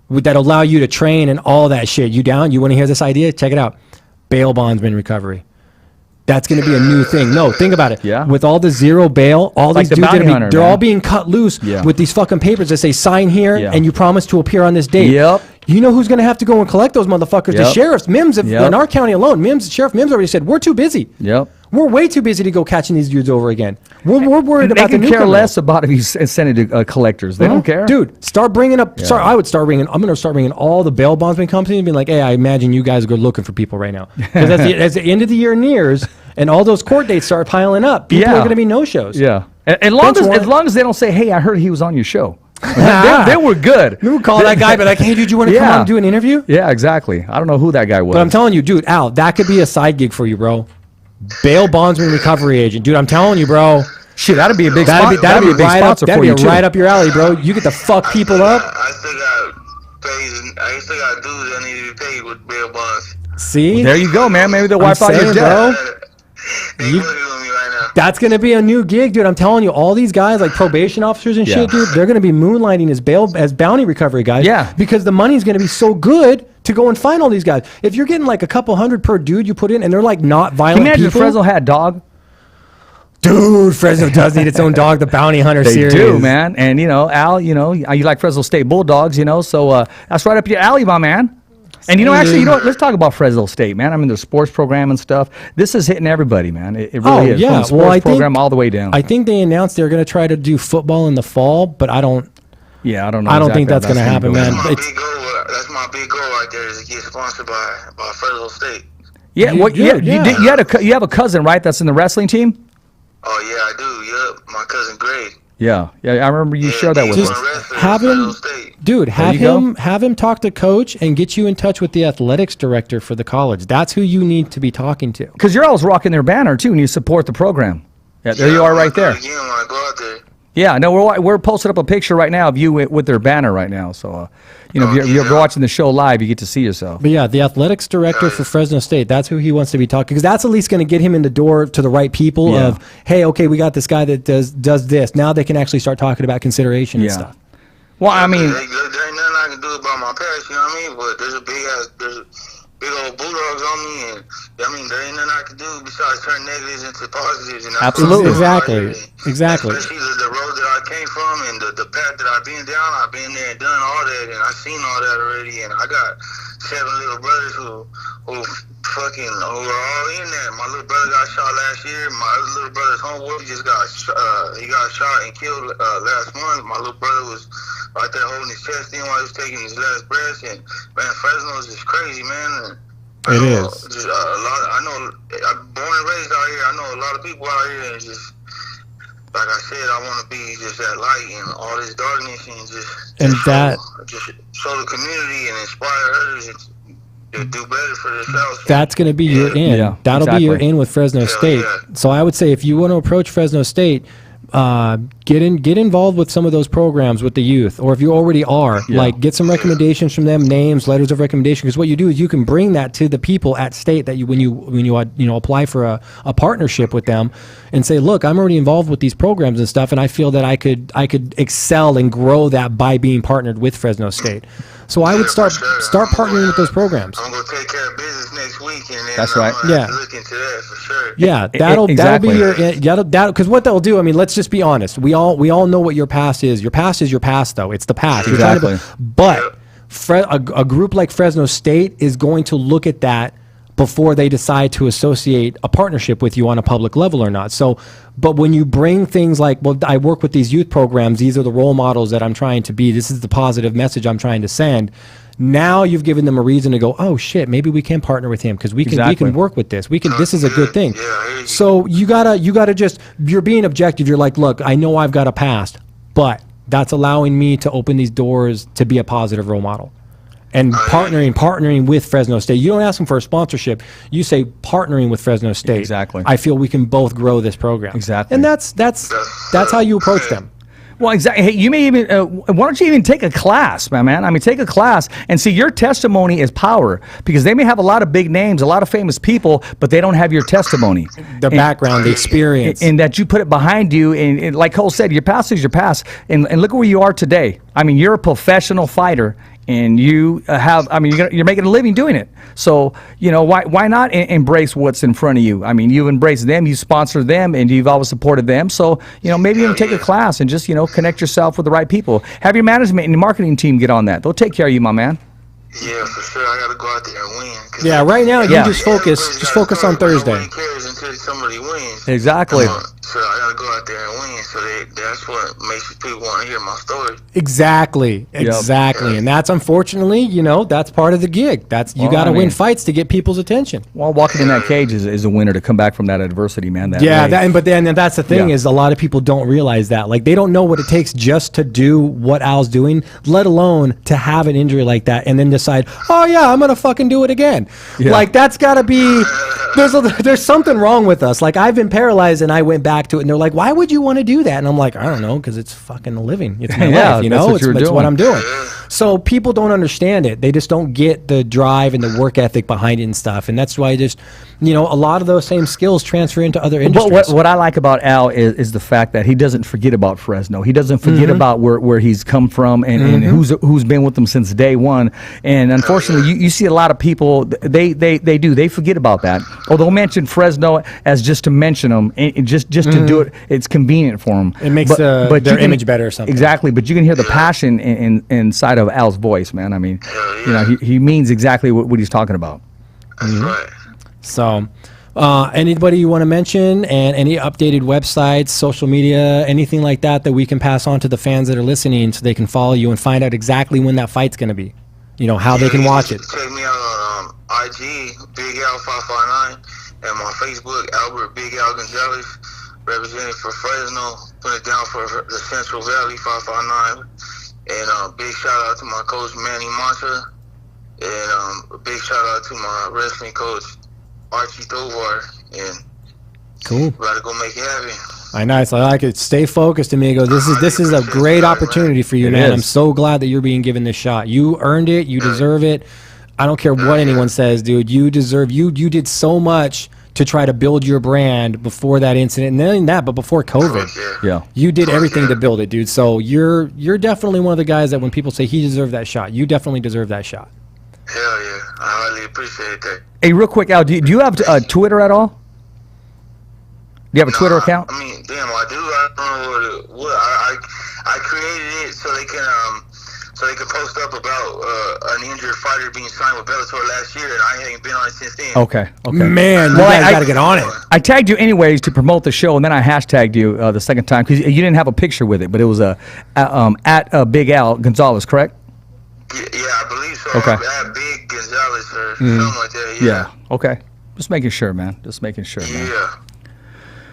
That'll allow you to train and all that shit. You down? You want to hear this idea? Check it out. Bail bondsman recovery. That's going to be a new thing. No, think about it. Yeah. With all the zero bail, all like these dudes they're all being cut loose with these fucking papers that say sign here and you promise to appear on this date. Yep. You know who's going to have to go and collect those motherfuckers? The Yep. sheriffs. Mims, in our county alone, Sheriff Mims already said, we're too busy. Yep. We're way too busy to go catching these dudes over again. We're worried about They the can care new less about if you send it to collectors. They don't care. Dude, start bringing up, I would start ringing, I'm going to start ringing all the bail bondsman companies and be like, hey, I imagine you guys are looking for people right now. Because as the end of the year nears and all those court dates start piling up, people are going to be no-shows. Yeah. As long as they don't say, hey, I heard he was on your show. they were good. You would call that guy, be like, hey, dude, you want to come on and do an interview? Yeah, exactly. I don't know who that guy was. But I'm telling you, dude, Al, that could be a side gig for you, bro. Bail bondsman recovery agent. Dude, I'm telling you, bro. Shit, that'd be a big sponsor. That'd be a big sponsor for you, too. Right up your alley, bro. You get to fuck people up. I still got dudes that need to be paid with bail bonds. See? There you go, man. Maybe they'll wipe out your debt. Bro. They working on me right now. That's going to be a new gig, dude. I'm telling you, all these guys, like probation officers and shit, dude, they're going to be moonlighting as bounty recovery guys. Yeah. Because the money's going to be so good to go and find all these guys. If you're getting like a couple hundred per dude you put in and they're like not violent Can you imagine people. if Fresno had a dog? Dude, Fresno does need its own dog, the Bounty Hunter series. They do, man. And, Al, you like Fresno State Bulldogs, so that's right up your alley, my man. And, actually, let's talk about Fresno State, man. I mean, the sports program and stuff. This is hitting everybody, man. It really is. Yeah. From the sports program all the way down. I think they announced they're going to try to do football in the fall, but I don't know. I don't think that's going to happen, man. That's my big goal right there, is to get sponsored by Fresno State. Yeah, you have a cousin, right, that's in the wrestling team? Oh, yeah, I do. Yep, my cousin Greg. Yeah, I remember you shared that with us. Have him talk to coach and get you in touch with the athletics director for the college. That's who you need to be talking to. Because you're always rocking their banner too, and you support the program. Yeah, there you are, right there. Again, when I go out there. Yeah, no, we're posting up a picture right now of you with their banner right now. So, if you're watching the show live, you get to see yourself. But yeah, the athletics director for Fresno State, that's who he wants to be talking, because that's at least going to get him in the door to the right people of, hey, okay, we got this guy that does this. Now they can actually start talking about consideration and stuff. Well, I mean, there ain't nothing I can do about my past, you know what I mean? But there's a big old bulldogs on me, and there ain't nothing I can do besides turn negatives into positives. And absolutely, exactly. Especially the road that I came from and the path that I've been down. I've been there and done all that, and I've seen all that already. And I got 7 little brothers who are all in that. My little brother got shot last year. My other little brother's homeboy just got shot and killed last month. My little brother was right there holding his chest in while he was taking his last breath. And man, Fresno is just crazy, man. It is. Just a lot. I know. I'm born and raised out here. I know a lot of people out here, and just like I said, I want to be just that light in all this darkness, and just show the community and inspire others to do better for themselves. That's going to be your in. Yeah, that'll be your in with Fresno State. Yeah. So I would say if you want to approach Fresno State, get involved with some of those programs with the youth, or if you already are, like get some recommendations from them, names, letters of recommendation. Because what you do is you can bring that to the people at state that when you apply for a partnership with them, and say, look, I'm already involved with these programs and stuff, and I feel that I could excel and grow that by being partnered with Fresno State. So I would start partnering with those programs. I'm gonna take care of business next week, and then that's right. I'm gonna look into that for sure. Yeah, that'll be your because what they'll do. I mean, let's just be honest. We all know what your past is. Your past is your past, though. It's the past. Exactly. But a group like Fresno State is going to look at that before they decide to associate a partnership with you on a public level or not. So, but when you bring things like, well, I work with these youth programs, these are the role models that I'm trying to be, this is the positive message I'm trying to send. Now you've given them a reason to go, oh shit, maybe we can partner with him because we can work with this. This is a good thing. So you gotta just, you're being objective. You're like, look, I know I've got a past, but that's allowing me to open these doors to be a positive role model. And partnering with Fresno State. You don't ask them for a sponsorship. You say partnering with Fresno State. Exactly. I feel we can both grow this program. Exactly. And that's how you approach them. Well, exactly. Hey, you may even, why don't you even take a class, my man? I mean, take a class and see, your testimony is power, because they may have a lot of big names, a lot of famous people, but they don't have your testimony. The background, the experience. And that you put it behind you. And like Cole said, your past is your past. And look at where you are today. I mean, you're a professional fighter. And you you're making a living doing it. So, why not embrace what's in front of you? I mean, you embrace them, you sponsor them, and you've always supported them. So, maybe even take a class and just, connect yourself with the right people. Have your management and your marketing team get on that. They'll take care of you, my man. Yeah, for sure. I gotta go out there and win. Yeah, right now Yeah. you just focus on Thursday. Nobody cares until somebody wins. Exactly. So I gotta go out there and win. So that's what makes people want to hear my story. Exactly. And that's unfortunately, that's part of the gig. You got to win fights to get people's attention. Well, walking in that cage is a winner to come back from that adversity, man. But then that's the thing is a lot of people don't realize that. Like they don't know what it takes just to do what Al's doing, let alone to have an injury like that and then decide, oh yeah, I'm gonna fucking do it again. Yeah. Like that's got to be. There's something wrong with us. Like I've been paralyzed and I went back to it and they're like, why would you want to do that? And I'm like, I don't know, because it's fucking a living. It's my life, it's what I'm doing. So people don't understand it. They just don't get the drive and the work ethic behind it and stuff. And that's why a lot of those same skills transfer into other industries. But what I like about Al is the fact that he doesn't forget about Fresno. He doesn't forget about where he's come from and who's been with him since day one. And unfortunately, you see a lot of people, they forget about that. Or they'll mention Fresno as just to mention them, and just to do it. It's convenient for them. It makes their image better or something. Exactly, but you can hear the passion inside of Al's voice, man. I mean, he means exactly what he's talking about. That's right. So, anybody you want to mention, and any updated websites, social media, anything like that we can pass on to the fans that are listening so they can follow you and find out exactly when that fight's going to be, how they can watch it. Check me out on IG, BigAl559, and my Facebook, Albert BigAl Gonzales, representing for Fresno, putting it down for the Central Valley 559. And big shout out to my coach, Manny Mantra, and a big shout out to my wrestling coach, Archie Tovar, and cool. About to go make it happen. I know. It's like it. Stay focused, amigo. This is a great opportunity for you, man. I'm so glad that you're being given this shot. You earned it. You deserve it. I don't care what anyone says, dude. You deserve. You did so much to try to build your brand before that incident, and then that, but before COVID, you did everything to build it, dude. So you're definitely one of the guys that when people say he deserved that shot, you definitely deserve that shot. Hell yeah, I highly appreciate that. Hey, real quick, Al, do you have Twitter at all? Do you have a Twitter account? I mean, damn, I do. I don't know what I created it so they can post up about an injured fighter being signed with Bellator last year, and I ain't been on it since then. Okay. Man, you guys got to get on it. I tagged you anyways to promote the show, and then I hashtagged you the second time because you didn't have a picture with it, but it was at BigAl Gonzales, correct? Yeah, I believe so. Okay. At Big Gonzales or something like that. Yeah. Okay. Just making sure, man. Just making sure, man. Yeah.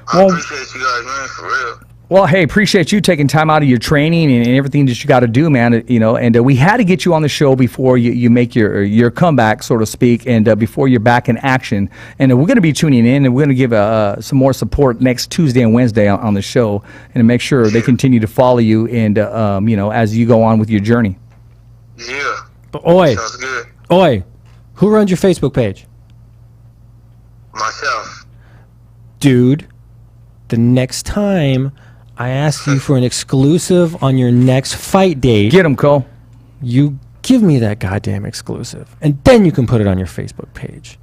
I appreciate you guys, man, for real. Well, hey, appreciate you taking time out of your training and everything that you got to do, man. And we had to get you on the show before you make your comeback, so to speak, and before you're back in action. And we're going to be tuning in, and we're going to give some more support next Tuesday and Wednesday on the show, and to make sure they continue to follow you and as you go on with your journey. Yeah. But sounds good. Who runs your Facebook page? Myself. Dude, the next time I ask you for an exclusive on your next fight date, get him, Cole. You give me that goddamn exclusive, and then you can put it on your Facebook page.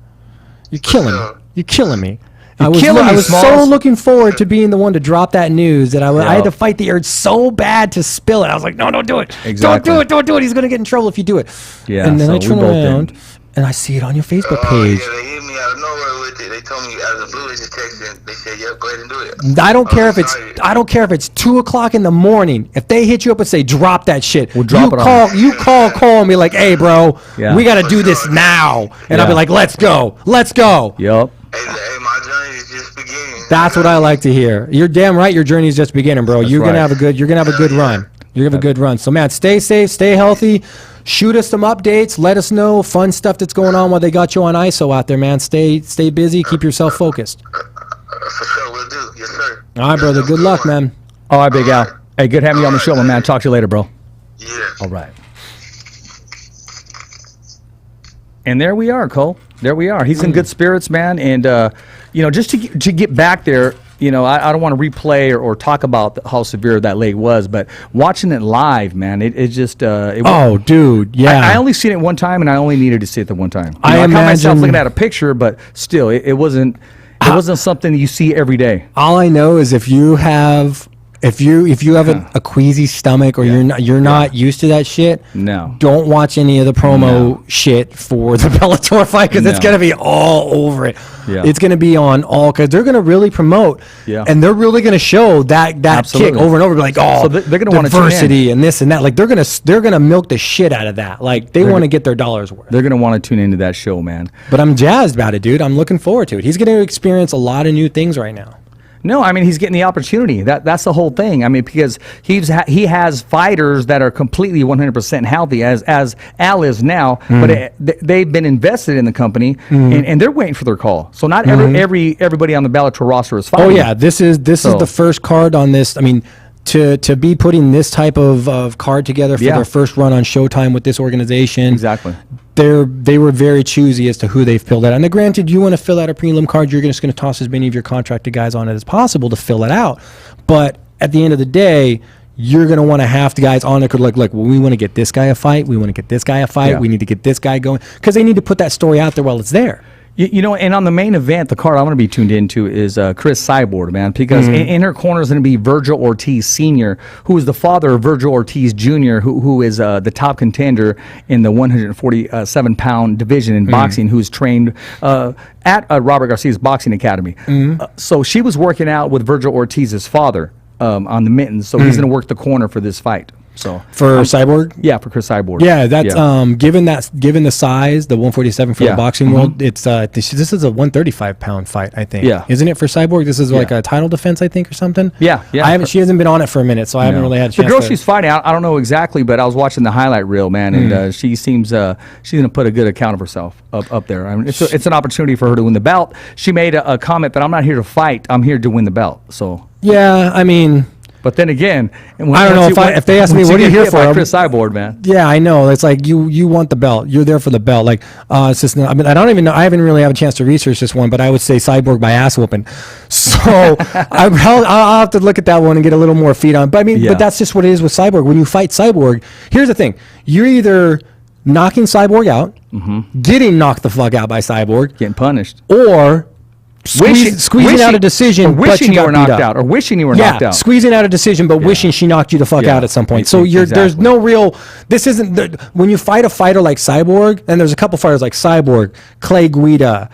You're killing me. You're killing me. I was so looking forward to being the one to drop that news that I had to fight the urge so bad to spill it. I was like, no, don't do it. Exactly. Don't do it. He's going to get in trouble if you do it. Yeah. And then I turn around and I see it on your Facebook page. Yeah, they hit me out of nowhere with it. They told me out of the blue, they just texted. They said, "Yep, go ahead and do it." I don't care if it's 2:00 in the morning. If they hit you up and say, "Drop that shit," we'll drop it on. You call and be like, "Hey, bro, we got to do this now," and I'll be like, "Let's go." Yep. Hey, my journey is just beginning. That's what I like to hear. You're damn right. Your journey is just beginning, bro. You're gonna have a good run. You're gonna have a good run. So, man, stay safe, stay healthy. Shoot us some updates. Let us know fun stuff that's going on while they got you on ISO out there, man. Stay busy. Keep yourself focused. For sure, will do. Yes, sir. All right, brother. Good luck, man. All right, Big Al. Hey, good having you on the show, my man. Talk to you later, bro. Yeah. All right. And there we are, Cole. There we are. He's in good spirits, man. And, just to get back there, I don't want to replay or talk about how severe that leg was, but watching it live, man, it just... dude, yeah. I only seen it one time, and I only needed to see it the one time. I caught imagine myself looking at a picture, but still, it wasn't something you see every day. All I know is if you have If you have a queasy stomach or you're not used to that shit, No. don't watch any of the promo shit for the Bellator fight because it's gonna be all over it. Yeah. It's gonna be on all because they're gonna really promote and they're really gonna show that kick over and over. Be like, oh, So they're gonna want to diversity and this and that. Like they're gonna milk the shit out of that. Like they want to get their dollars worth. They're gonna want to tune into that show, man. But I'm jazzed about it, dude. I'm looking forward to it. He's gonna experience a lot of new things right now. No, I mean he's getting the opportunity. That's the whole thing. I mean because he has fighters that are completely 100% healthy as Al is now, but they've been invested in the company and they're waiting for their call. So not everybody on the Bellator roster is fighting. Oh yeah, this is the first card on this. I mean, to be putting this type of card together for their first run on Showtime with this organization. Exactly. They were very choosy as to who they've filled out. And granted, you want to fill out a prelim card, you're just going to toss as many of your contracted guys on it as possible to fill it out. But at the end of the day, you're going to want to have the guys on it like, well, we want to get this guy a fight. We want to get this guy a fight. Yeah. We need to get this guy going because they need to put that story out there while it's there. You know, and on the main event, the card I'm going to be tuned into is Chris Cyborg, man, because in her corner is going to be Virgil Ortiz Sr., who is the father of Virgil Ortiz Jr., who is the top contender in the 147-pound division in boxing, who's trained at Robert Garcia's Boxing Academy. So she was working out with Virgil Ortiz's father on the mittens, so he's going to work the corner for this fight. So for Cyborg, yeah, for Chris Cyborg, yeah, that's given the size, the 147 for the boxing world, it's this is a 135-pound fight, I think. Yeah, isn't it for Cyborg? This is like a title defense, I think, or something. Yeah. She hasn't been on it for a minute, so I haven't really had a chance. The girl she's fighting, I don't know exactly, but I was watching the highlight reel, man, and she seems she's going to put a good account of herself up there. I mean, it's an opportunity for her to win the belt. She made a comment that I'm not here to fight, I'm here to win the belt. So yeah, I mean. But then again, I don't know if they ask me, what are you here for? Chris Cyborg, man. Yeah, I know. It's like you want the belt. You're there for the belt. Like it's just. I mean, I don't even know. I haven't really had a chance to research this one, but I would say Cyborg by ass whooping. So I'll have to look at that one and get a little more feet on. But I mean, but that's just what it is with Cyborg. When you fight Cyborg, here's the thing: you're either knocking Cyborg out, getting knocked the fuck out by Cyborg, getting punished, or squeezing out a decision, or wishing you were knocked out, or wishing you were knocked out. Squeezing out a decision, but wishing she knocked you the fuck out at some point. So there's no real. This isn't when you fight a fighter like Cyborg, and there's a couple fighters like Cyborg, Clay Guida.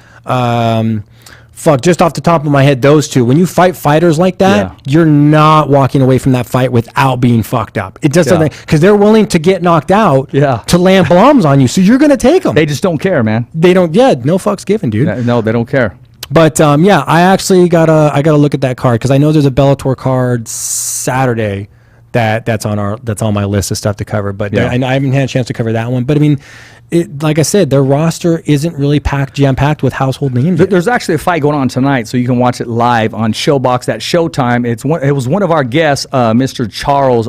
Just off the top of my head, those two. When you fight fighters like that, you're not walking away from that fight without being fucked up. It just doesn't, because they're willing to get knocked out to land bombs on you. So you're gonna take them. They just don't care, man. They don't. Yeah, no fucks given, dude. No, they don't care. But I actually gotta look at that card because I know there's a Bellator card Saturday that's on my list of stuff to cover. But I haven't had a chance to cover that one. But I mean, like I said, their roster isn't really jam-packed with household names. There's actually a fight going on tonight, so you can watch it live on Showbox at Showtime. It was one of our guests, Mr. Charles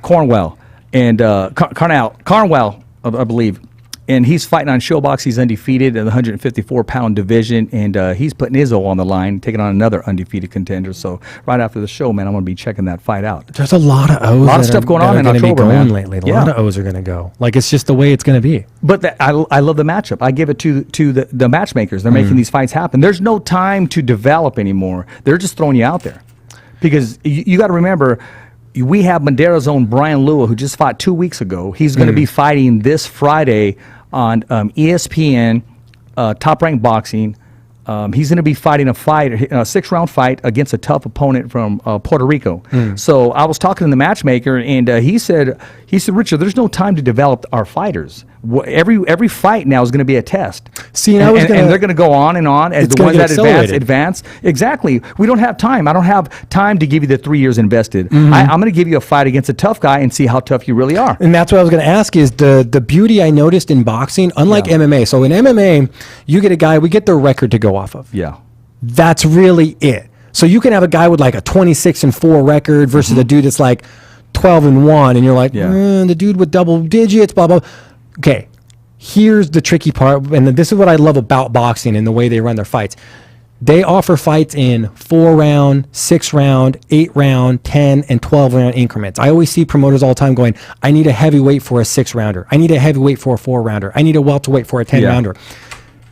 Cornwell and Carnwell, I believe. And he's fighting on Showbox. He's undefeated in the 154-pound division, and he's putting Izzo on the line, taking on another undefeated contender. So right after the show, man, I'm going to be checking that fight out. There's a lot of O's. A lot of stuff going on in October, man. Lately. A lot of O's are going to go. Like, it's just the way it's going to be. But I love the matchup. I give it to the matchmakers. They're making these fights happen. There's no time to develop anymore. They're just throwing you out there. Because you got to remember, we have Madera's own Brian Lua, who just fought 2 weeks ago. He's going to be fighting this Friday on ESPN, Top Rank Boxing. He's going to be fighting a 6-round fight against a tough opponent from Puerto Rico. So I was talking to the matchmaker, and he said, Richard, there's no time to develop our fighters. Every fight now is going to be a test. See, and they're going to go on and on as the ones that advance. Exactly. We don't have time. I don't have time to give you the 3 years invested. I'm going to give you a fight against a tough guy and see how tough you really are. And that's what I was going to ask is the beauty I noticed in boxing, unlike MMA. So in MMA, you get a guy, we get their record to go off of. Yeah. That's really it. So you can have a guy with like a 26-4 record versus a dude that's like 12-1, and you're like, the dude with double digits, blah, blah. Okay, here's the tricky part, and this is what I love about boxing and the way they run their fights. They offer fights in 4-round, 6-round, 8-round, 10, and 12-round increments. I always see promoters all the time going, I need a heavyweight for a 6-rounder. I need a heavyweight for a 4-rounder. I need a welterweight for a 10-rounder.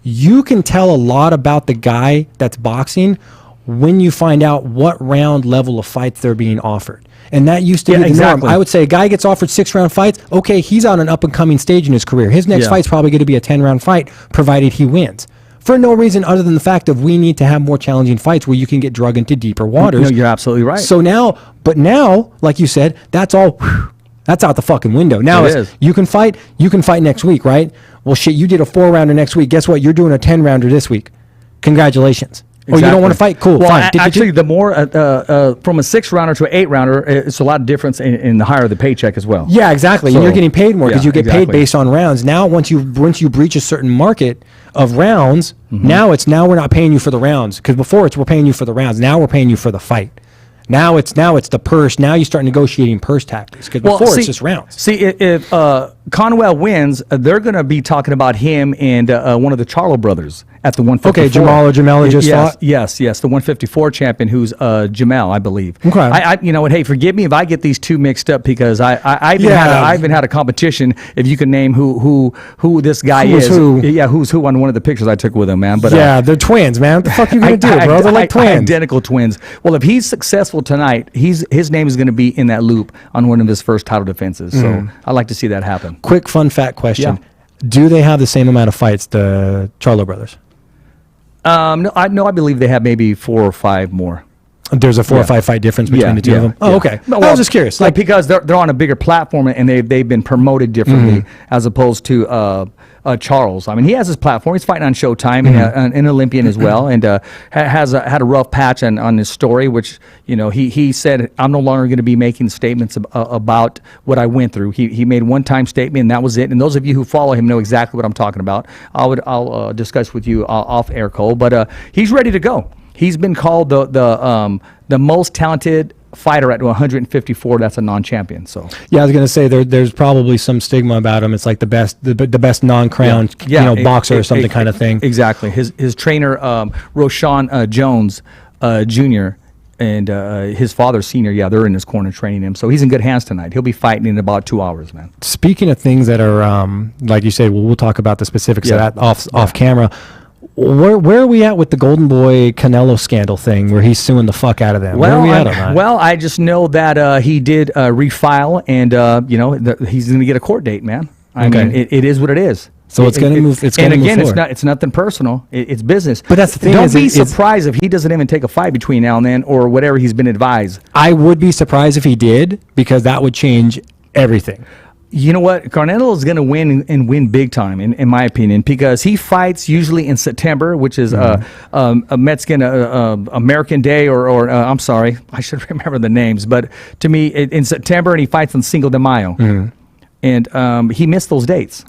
You can tell a lot about the guy that's boxing when you find out what round level of fights they're being offered. And that used to be the exactly. norm. I would say a guy gets offered 6-round fights. Okay, he's on an up-and-coming stage in his career. His next fight's probably going to be a 10-round fight, provided he wins. For no reason other than the fact of we need to have more challenging fights where you can get drug into deeper waters. No, you're absolutely right. So now, like you said, that's all, that's out the fucking window. Now you can fight next week, right? Well, shit, you did a 4-rounder next week. Guess what? You're doing a 10-rounder this week. Congratulations. Exactly. Oh, you don't want to fight? Cool, well, fine. Actually, the more from a 6-rounder to an 8-rounder, it's a lot of difference in the higher the paycheck as well. Yeah, exactly. So, and you're getting paid more because you get exactly. paid based on rounds. Now, once you breach a certain market of rounds, now we're not paying you for the rounds, because before we're paying you for the rounds. Now we're paying you for the fight. Now it's the purse. Now you start negotiating purse tactics, because before it's just rounds. See, if Conwell wins, they're going to be talking about him and one of the Charlo brothers at the 154. Okay, Jamal or Jamel just fought? Yes, the 154 champion, who's Jamel, I believe. Okay. I you know what? Hey, forgive me if I get these two mixed up, because I even had a competition. If you can name who this guy is, who's who on one of the pictures I took with him, man. But they're twins, man. What the fuck are you gonna do, bro? They're like twins, identical twins. Well, if he's successful tonight, his name is going to be in that loop on one of his first title defenses. So I'd like to see that happen. Quick fun fact question: Yeah. Do they have the same amount of fights, the Charlo brothers? No, I believe they have maybe 4 or 5 more. There's a 4 or 5 fight difference between the two of them. Oh, okay. No, I was just curious, like because they're on a bigger platform and they've been promoted differently as opposed to Charles. I mean, he has his platform. He's fighting on Showtime and an Olympian as well, and had a rough patch on his story, which he said, I'm no longer going to be making statements about what I went through. He made one-time statement, and that was it. And those of you who follow him know exactly what I'm talking about. I'll discuss with you off air, Cole, but he's ready to go. He's been called the most talented fighter at 154. That's a non-champion. So I was gonna say there's probably some stigma about him. It's like the best non-crowned boxer or something kind of thing. Exactly. His trainer Roshan Jones Jr. and his father Senior. They're in his corner training him. So he's in good hands tonight. He'll be fighting in about 2 hours, man. Speaking of things that are like you said, we'll talk about the specifics of that off camera. Where are we at with the Golden Boy Canelo scandal thing, where he's suing the fuck out of them? Where are we at on that? Well, I just know that he did refile, and he's going to get a court date, man. I mean, it is what it is. So it's going to move. It's going to move forward. And again, it's nothing personal. It's business. But that's the thing. Don't be surprised if he doesn't even take a fight between now and then, or whatever he's been advised. I would be surprised if he did, because that would change everything. You know what? Canelo is going to win and win big time, in my opinion, because he fights usually in September, which is a Mexican American Day, or I'm sorry, I should remember the names, but to me, in September, and he fights on Cinco de Mayo, and he missed those dates.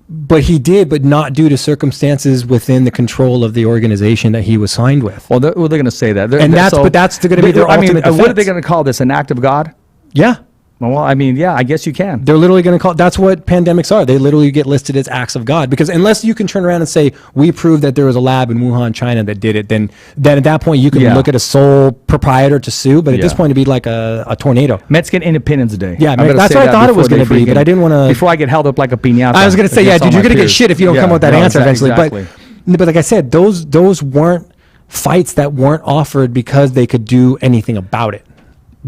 But he did, but not due to circumstances within the control of the organization that he was signed with. Well, they're going to say that, but that's going to be their ultimate defense. What are they going to call this? An act of God? Yeah. Well, I mean, I guess you can. They're literally going to call. That's what pandemics are. They literally get listed as acts of God, because unless you can turn around and say we proved that there was a lab in Wuhan, China that did it, then at that point you can look at a sole proprietor to sue. But at this point, it'd be like a tornado. Mexican Independence Day. Yeah, that's what I thought it was going to be, but I didn't want to. Before I get held up like a piñata. I was going to say, dude, you're going to get shit if you don't come up with that answer eventually. Exactly. But like I said, those weren't fights that weren't offered because they could do anything about it.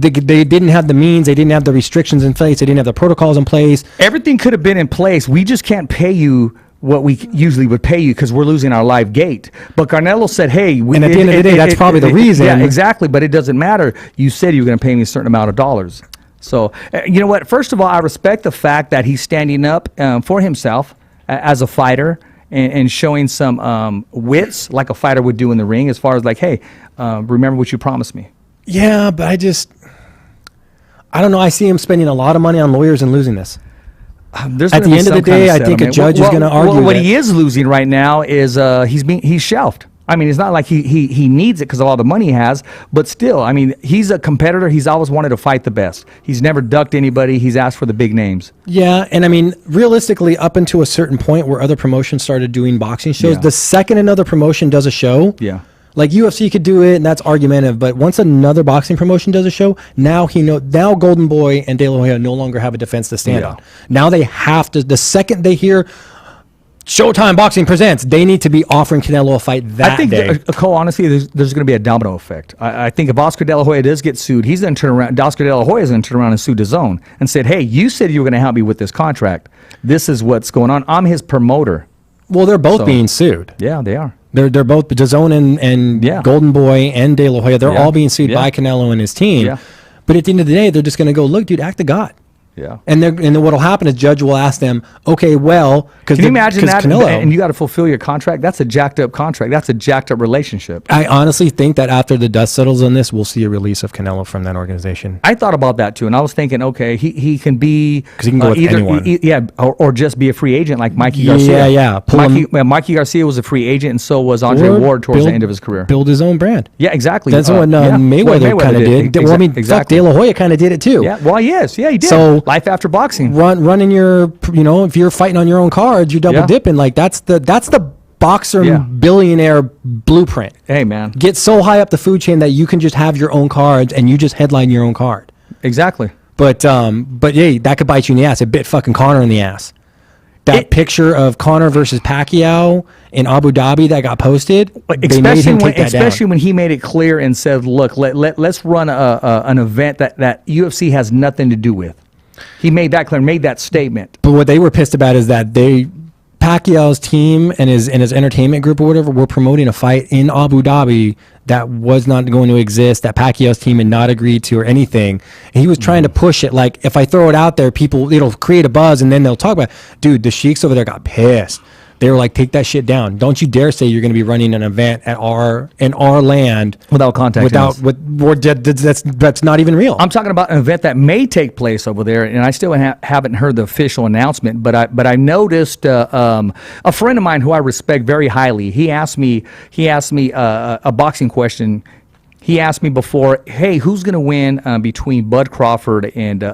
They didn't have the means. They didn't have the restrictions in place. They didn't have the protocols in place. Everything could have been in place. We just can't pay you what we usually would pay you because we're losing our live gate. But Canelo said, hey. And at the end of the day, that's probably the reason. Yeah, exactly. But it doesn't matter. You said you were going to pay me a certain amount of dollars. So, you know what? First of all, I respect the fact that he's standing up for himself as a fighter and showing some wits like a fighter would do in the ring, as far as like, hey, remember what you promised me. Yeah, but I don't know. I see him spending a lot of money on lawyers and losing this. At the end of the day, I think a judge is going to argue. What he is losing right now is he's shelved. I mean, it's not like he needs it because of all the money he has, but still, I mean, he's a competitor. He's always wanted to fight the best. He's never ducked anybody. He's asked for the big names. Yeah, and I mean, realistically, up until a certain point where other promotions started doing boxing shows, the second another promotion does a show, like UFC could do it, and that's argumentative. But once another boxing promotion does a show, now Golden Boy and De La Hoya no longer have a defense to stand on. Now they have to. The second they hear Showtime Boxing presents. They need to be offering Canelo a fight that I think, day. Cole, honestly, there's going to be a domino effect. I think if Oscar De La Hoya does get sued, he's going to turn around. Oscar De La Hoya is going to turn around and sue DAZN and said, "Hey, you said you were going to help me with this contract. This is what's going on. I'm his promoter." Well, they're both being sued. Yeah, they are. They're both DAZN and Golden Boy and De La Hoya. They're all being sued by Canelo and his team. Yeah. But at the end of the day, they're just going to go, look, dude, act the God. Yeah. And then what'll happen is judge will ask them, okay, well, because Can you imagine that? Canelo, And you got to fulfill your contract. That's a jacked up contract. That's a jacked up relationship. I honestly think that after the dust settles on this, we'll see a release of Canelo from that organization. I thought about that too, and I was thinking, okay, he can be because he can go with anyone, or just be a free agent like Mikey Garcia. Yeah. Mikey Garcia was a free agent, and so was Andre Ward towards the end of his career. Build his own brand. Yeah, exactly. That's what Mayweather kind of did. Well, I mean, exactly. De La Hoya kind of did it too. Yeah, well, yes, yeah, he did. So life after boxing. Running your, if you're fighting on your own cards, you're double dipping. Like that's the boxer billionaire blueprint. Hey, man, get so high up the food chain that you can just have your own cards and you just headline your own card. Exactly. But yeah, that could bite you in the ass. It bit fucking Conor in the ass. That picture of Conor versus Pacquiao in Abu Dhabi that got posted, especially when he made it clear and said, "Look, let's run an event that UFC has nothing to do with." He made that clear, made that statement. But what they were pissed about is that Pacquiao's team and his entertainment group or whatever were promoting a fight in Abu Dhabi that was not going to exist, that Pacquiao's team had not agreed to or anything. And he was trying to push it like, if I throw it out there, it'll create a buzz and then they'll talk about it. Dude, the Sheiks over there got pissed. They were like, take that shit down. Don't you dare say you're going to be running an event in our land without contacting us. That's not even real. I'm talking about an event that may take place over there, and I still haven't heard the official announcement. But I noticed a friend of mine who I respect very highly. He asked me a boxing question. He asked me before, "Hey, who's going to win between Bud Crawford and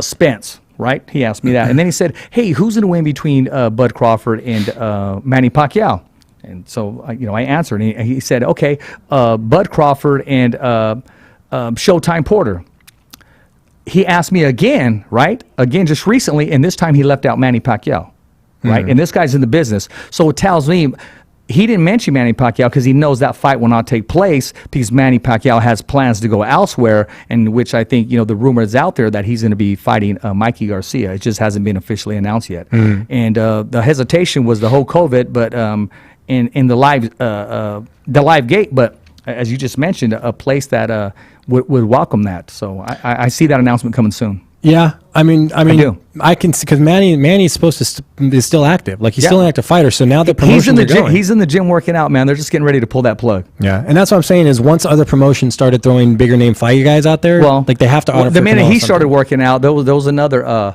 Spence?" Right? He asked me that. And then he said, "Hey, who's going to win between Bud Crawford and Manny Pacquiao?" And so, I answered. And he said, "Okay, Bud Crawford and Showtime Porter." He asked me again, right? Again, just recently, and this time he left out Manny Pacquiao, right? Mm-hmm. And this guy's in the business. So it tells me he didn't mention Manny Pacquiao because he knows that fight will not take place because Manny Pacquiao has plans to go elsewhere, and which I think, the rumor is out there that he's going to be fighting Mikey Garcia. It just hasn't been officially announced yet. Mm-hmm. And the hesitation was the whole COVID, but in the live gate, but as you just mentioned, a place that would welcome that. So I see that announcement coming soon. Yeah, I mean, I do. I can see because Manny's supposed to is still active. Like he's still an active fighter. So now the promotions he's in the are gym. going. He's in the gym working out, man. They're just getting ready to pull that plug. Yeah, and that's what I'm saying is once other promotions started throwing bigger name fight guys out there, like they have to honor. The minute he started working out, there was another.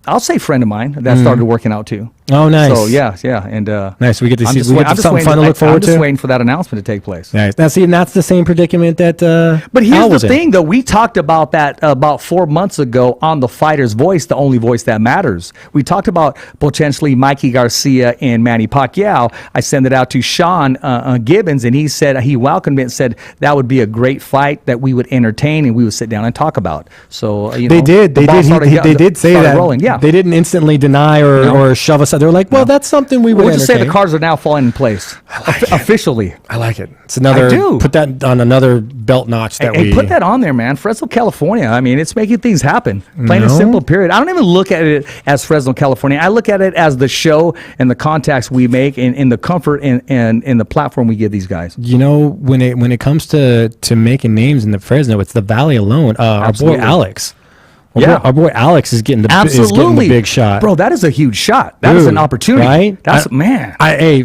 I'll say friend of mine that started working out too. Oh, nice. So yeah, and nice. We get to see something fun to look forward to. I'm just waiting for that announcement to take place. Nice. Now, see, and that's the same predicament that. But here's the thing, though. We talked about that about 4 months ago on the Fighter's Voice, the only voice that matters. We talked about potentially Mikey Garcia and Manny Pacquiao. I sent it out to Sean Gibbons, and he said he welcomed it and said that would be a great fight that we would entertain and we would sit down and talk about. So they did say that. Rolling. Yeah. They didn't instantly deny or shove us out. They were like, well, that's something we would We'll just say entertain. the cards are now falling in place. Officially. I like it. It's another. I do. Put that on another belt notch that we put that on there, man. Fresno, California. I mean, it's making things happen. Plain and simple, period. I don't even look at it as Fresno, California. I look at it as the show and the contacts we make and the comfort and the platform we give these guys. When it comes to making names in the Fresno, it's the Valley alone. Our boy Alex. Our boy Alex is getting the big shot. Bro, that is a huge shot. That is an opportunity. Right? That's man.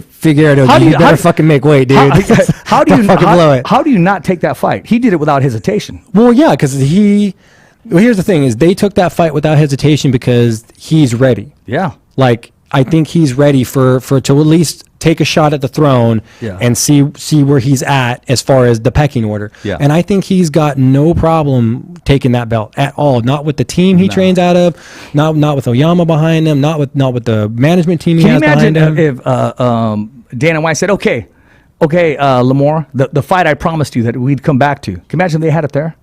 Figueroa, you better fucking make weight, dude. How do you not take that fight? He did it without hesitation. Well, yeah, because here's the thing is they took that fight without hesitation because he's ready. Yeah. Like, I think he's ready to at least take a shot at the throne and see where he's at as far as the pecking order. Yeah. And I think he's got no problem taking that belt at all. Not with the team he trains out of, not with Oyama behind him, not with the management team he has behind him. Can you imagine if Dana White said, okay, Lamore, the fight I promised you that we'd come back to. Can you imagine if they had it there?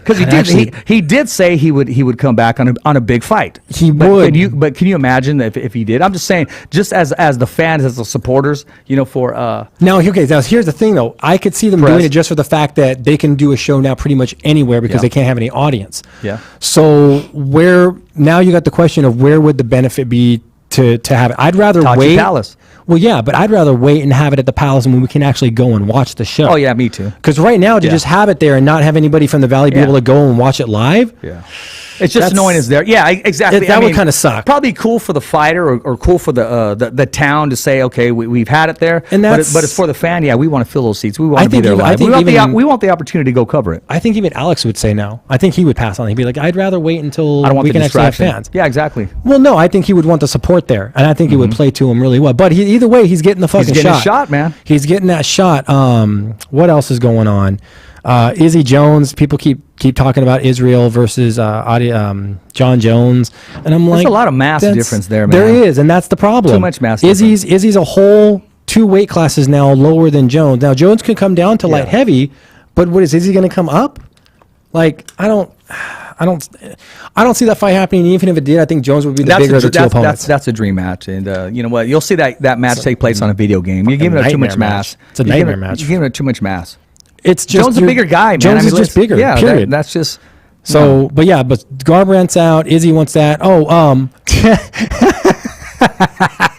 Because he did say he would come back on a big fight. He but would. But can you imagine if he did? I'm just saying, just as the fans, as the supporters, for Now here's the thing though. I could see them doing it just for the fact that they can do a show now pretty much anywhere because they can't have any audience. Yeah. So now you got the question of where would the benefit be to have it? I'd rather wait. Palace. Well, yeah, but I'd rather wait and have it at the Palace when we can actually go and watch the show. Oh yeah, me too. Because right now to just have it there and not have anybody from the Valley be able to go and watch it live. Yeah. It's just annoying it's there. Yeah, exactly. That would kind of suck. Probably cool for the fighter or cool for the town to say, okay, we've had it there. And but it's for the fan. Yeah, we want to fill those seats. We want to be there I live. think We want the opportunity to go cover it. I think even Alex would say no. I think he would pass on. He'd be like, I'd rather wait until I don't want we the can actually have distraction. fans. Yeah, exactly. Well, no, I think he would want the support there, and I think it would play to him really well. But either way, he's getting the fucking shot. He's getting a shot, man. He's getting that shot. What else is going on? Izzy Jones. People keep talking about Israel versus John Jones, and I'm like, there's a lot of mass difference there, man. There is, and that's the problem. Too much mass Izzy's a whole 2 weight classes now lower than Jones. Now Jones could come down to light heavy, but what is Izzy going to come up? Like I don't see that fight happening. Even if it did, I think Jones would be the bigger of the two opponents. That's a dream match, and you know what? You'll see that match take place on a video game. You're giving it too much mass. It's a nightmare match. You're giving it too much mass. It's just Jones is a bigger guy, man. Jones is just bigger. Yeah, period. That's just. So, but Garbrandt's out. Izzy wants that.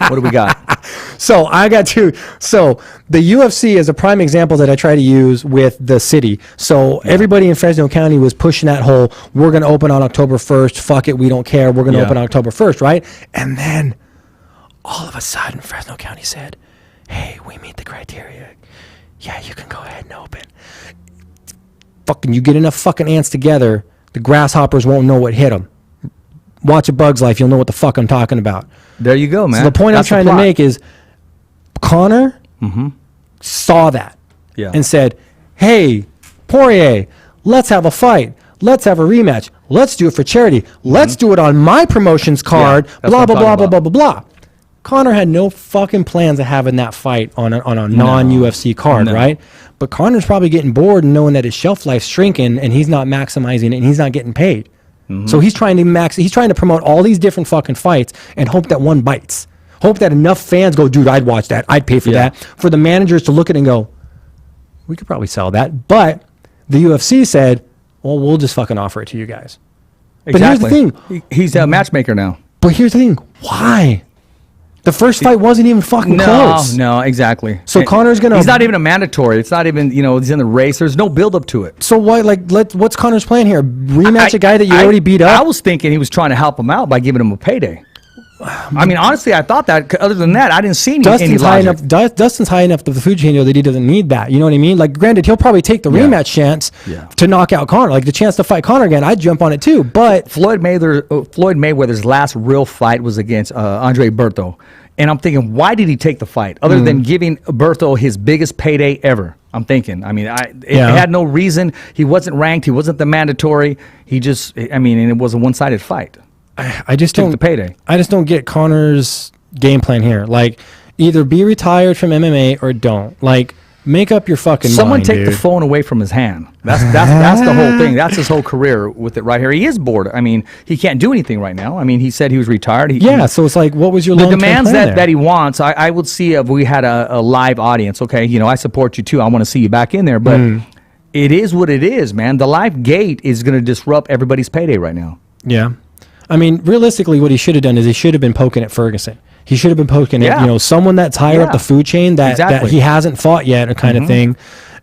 What do we got? So I got two. So the UFC is a prime example that I try to use with the city. So everybody in Fresno County was pushing that whole, we're going to open on October 1st. Fuck it. We don't care. We're going to open on October 1st, right? And then all of a sudden Fresno County said, hey, we meet the criteria. Yeah, you can go ahead and open. Fucking, you get enough fucking ants together, the grasshoppers won't know what hit them. Watch A Bug's Life, you'll know what the fuck I'm talking about. There you go, man. So the point I'm trying to make is Connor saw that and said, hey, Poirier, let's have a fight. Let's have a rematch. Let's do it for charity. Let's do it on my promotions card. Blah, blah, blah, blah, blah, blah, blah. Connor had no fucking plans of having that fight on a non-UFC card, right? But Connor's probably getting bored and knowing that his shelf life's shrinking and he's not maximizing it and he's not getting paid. So he's trying to promote all these different fucking fights and hope that one bites. Hope that enough fans go, dude, I'd watch that. I'd pay for that. For the managers to look at it and go, we could probably sell that. But the UFC said, well, we'll just fucking offer it to you guys. Exactly. But here's the thing. He's a matchmaker now. But here's the thing. Why? The first fight wasn't even fucking close. No, exactly. So Connor's gonna. He's not even a mandatory. It's not even, he's in the race. There's no build up to it. So why, what's Connor's plan here? Rematch a guy that you already beat up? I was thinking he was trying to help him out by giving him a payday. I mean, honestly, I thought that. Other than that, I didn't see any Dustin's high logic. enough. Dustin's high enough to the food chain that he doesn't need that. You know what I mean? Like, granted, he'll probably take the rematch chance to knock out Connor. Like the chance to fight Connor again, I'd jump on it too. But Floyd Mayweather's last real fight was against Andre Berto. And I'm thinking, why did he take the fight? Other than giving Berto his biggest payday ever. I'm thinking. I mean, it had no reason. He wasn't ranked. He wasn't the mandatory. He just, and it was a one-sided fight. I just Took don't the payday. I just don't get Connor's game plan here. Like, either be retired from MMA or don't. Like, make up your fucking Someone mind, take dude. the phone away from his hand. That's the whole thing. That's his whole career with it right here. He is bored. I mean, he can't do anything right now. I mean, he said he was retired. So it's like, what was your the long-term demands plan that he wants? I would see if we had a live audience. Okay, I support you too. I want to see you back in there, but it is what it is, man. The live gate is going to disrupt everybody's payday right now. Yeah. I mean, realistically, what he should have done is he should have been poking at Ferguson. He should have been poking at, someone that's higher up the food chain that he hasn't fought yet, kind of thing,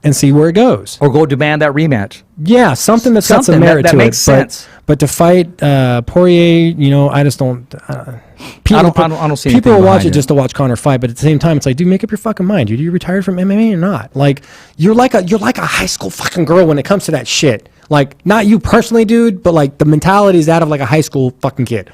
and see where it goes. Or go demand that rematch. Yeah, something that's got some merit that to makes it. sense. But to fight Poirier, I just don't. People, I don't see people will anything watch behind it just to watch Connor fight, but at the same time, it's like, dude, make up your fucking mind, dude. Are you retired from MMA or not? Like, you're like a high school fucking girl when it comes to that shit. Like, not you personally, dude, but like the mentality is that of like a high school fucking kid.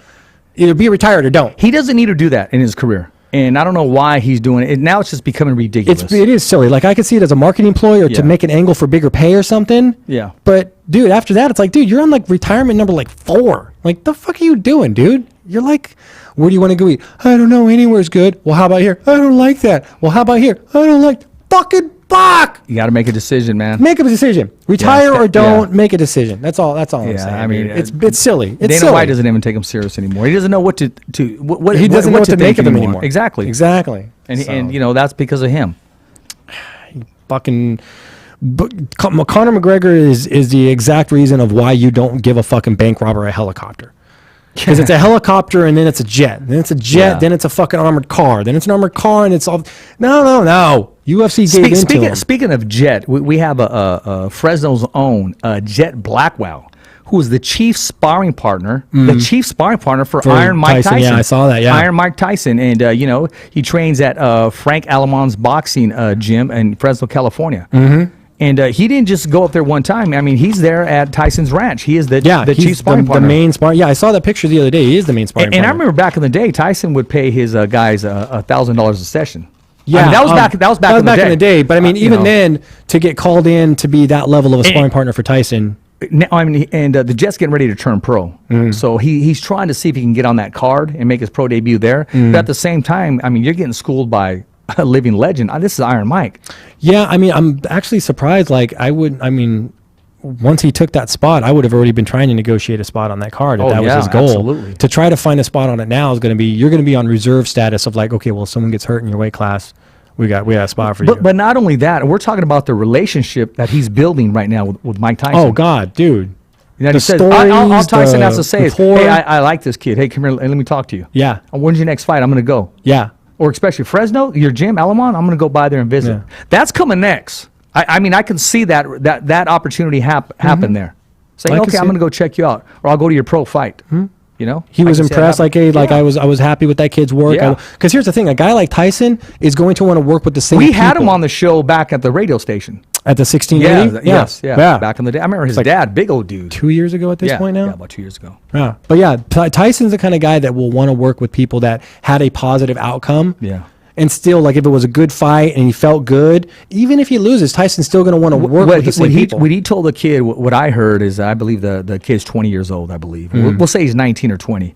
Either be retired or don't. He doesn't need to do that in his career. And I don't know why he's doing it. Now it's just becoming ridiculous. It is silly. Like, I could see it as a marketing ploy or to make an angle for bigger pay or something. Yeah. But, dude, after that, it's like, dude, you're on, like, retirement number, 4. Like, the fuck are you doing, dude? You're like, where do you want to go eat? I don't know. Anywhere's good. Well, how about here? I don't like that. Well, how about here? I don't like. Fucking Fuck! You got to make a decision, man. Make a decision. Retire Yeah, or don't yeah. make a decision. That's all I'm saying. I mean, dude. It's silly. It's Dana silly. White doesn't even take him serious anymore. He doesn't know what to what He doesn't know what to make think of him anymore. Exactly. And And you know that's because of him. fucking. But Conor McGregor is the exact reason of why you don't give a fucking bank robber a helicopter. Because it's a helicopter and then it's a jet. Then it's a jet. Yeah. Then it's a fucking armored car. Then it's an armored car and it's all. No. UFC gave into him. Speaking of Jet, we have a Fresno's own Jet Blackwell, who is the chief sparring partner, for Iron Mike Tyson. Yeah, I saw that. Yeah, Iron Mike Tyson, and you know he trains at Frank Alamon's boxing gym in Fresno, California. Mm-hmm. And he didn't just go up there one time. I mean, he's there at Tyson's ranch. He is the chief sparring partner. The main sparring. Yeah, I saw that picture the other day. He is the main sparring partner. And I remember back in the day, Tyson would pay his guys $1,000 a session. Yeah, I mean, that was back in the day. But I mean, even then, to get called in to be that level of a sparring partner for Tyson. I mean, and the Jet's getting ready to turn pro, so he's trying to see if he can get on that card and make his pro debut there. But at the same time, I mean, you're getting schooled by a living legend. This is Iron Mike. Yeah, I mean, I'm actually surprised. Like, once he took that spot, I would have already been trying to negotiate a spot on that card. If that was his goal. Absolutely. To try to find a spot on it now is going to be, you're going to be on reserve status of like, okay, well, if someone gets hurt in your weight class, we got a spot for you. But not only that, we're talking about the relationship that he's building right now with Mike Tyson. Oh God, dude. You know, The he says, stories, all Tyson has to the say is, rapport. hey, I like this kid. Hey, come here, let me talk to you. Yeah. When's your next fight? I'm going to go. Yeah. Or especially Fresno, your gym, Alamon, I'm going to go by there and visit. Yeah. That's coming next. I mean, I can see that opportunity happen there. Say, I can okay, see I'm going it. to go check you out, or I'll go to your pro fight. You know, He I was can see that impressed. Like, happen. hey, like Yeah. I was happy with that kid's work. Yeah. Because here's the thing: a guy like Tyson is going to want to work with the same. We had him people. on the show back at the radio station. At the 1680? Yes, back in the day. I remember his dad, big old dude. 2 years ago at this point now? Yeah, about 2 years ago. Yeah. But yeah, Tyson's the kind of guy that will want to work with people that had a positive outcome. Yeah. And still, like, if it was a good fight and he felt good, even if he loses, Tyson's still going to want to work with the same people. What he told the kid, what I heard is, I believe the kid's 20 years old, I believe. We'll say he's 19 or 20.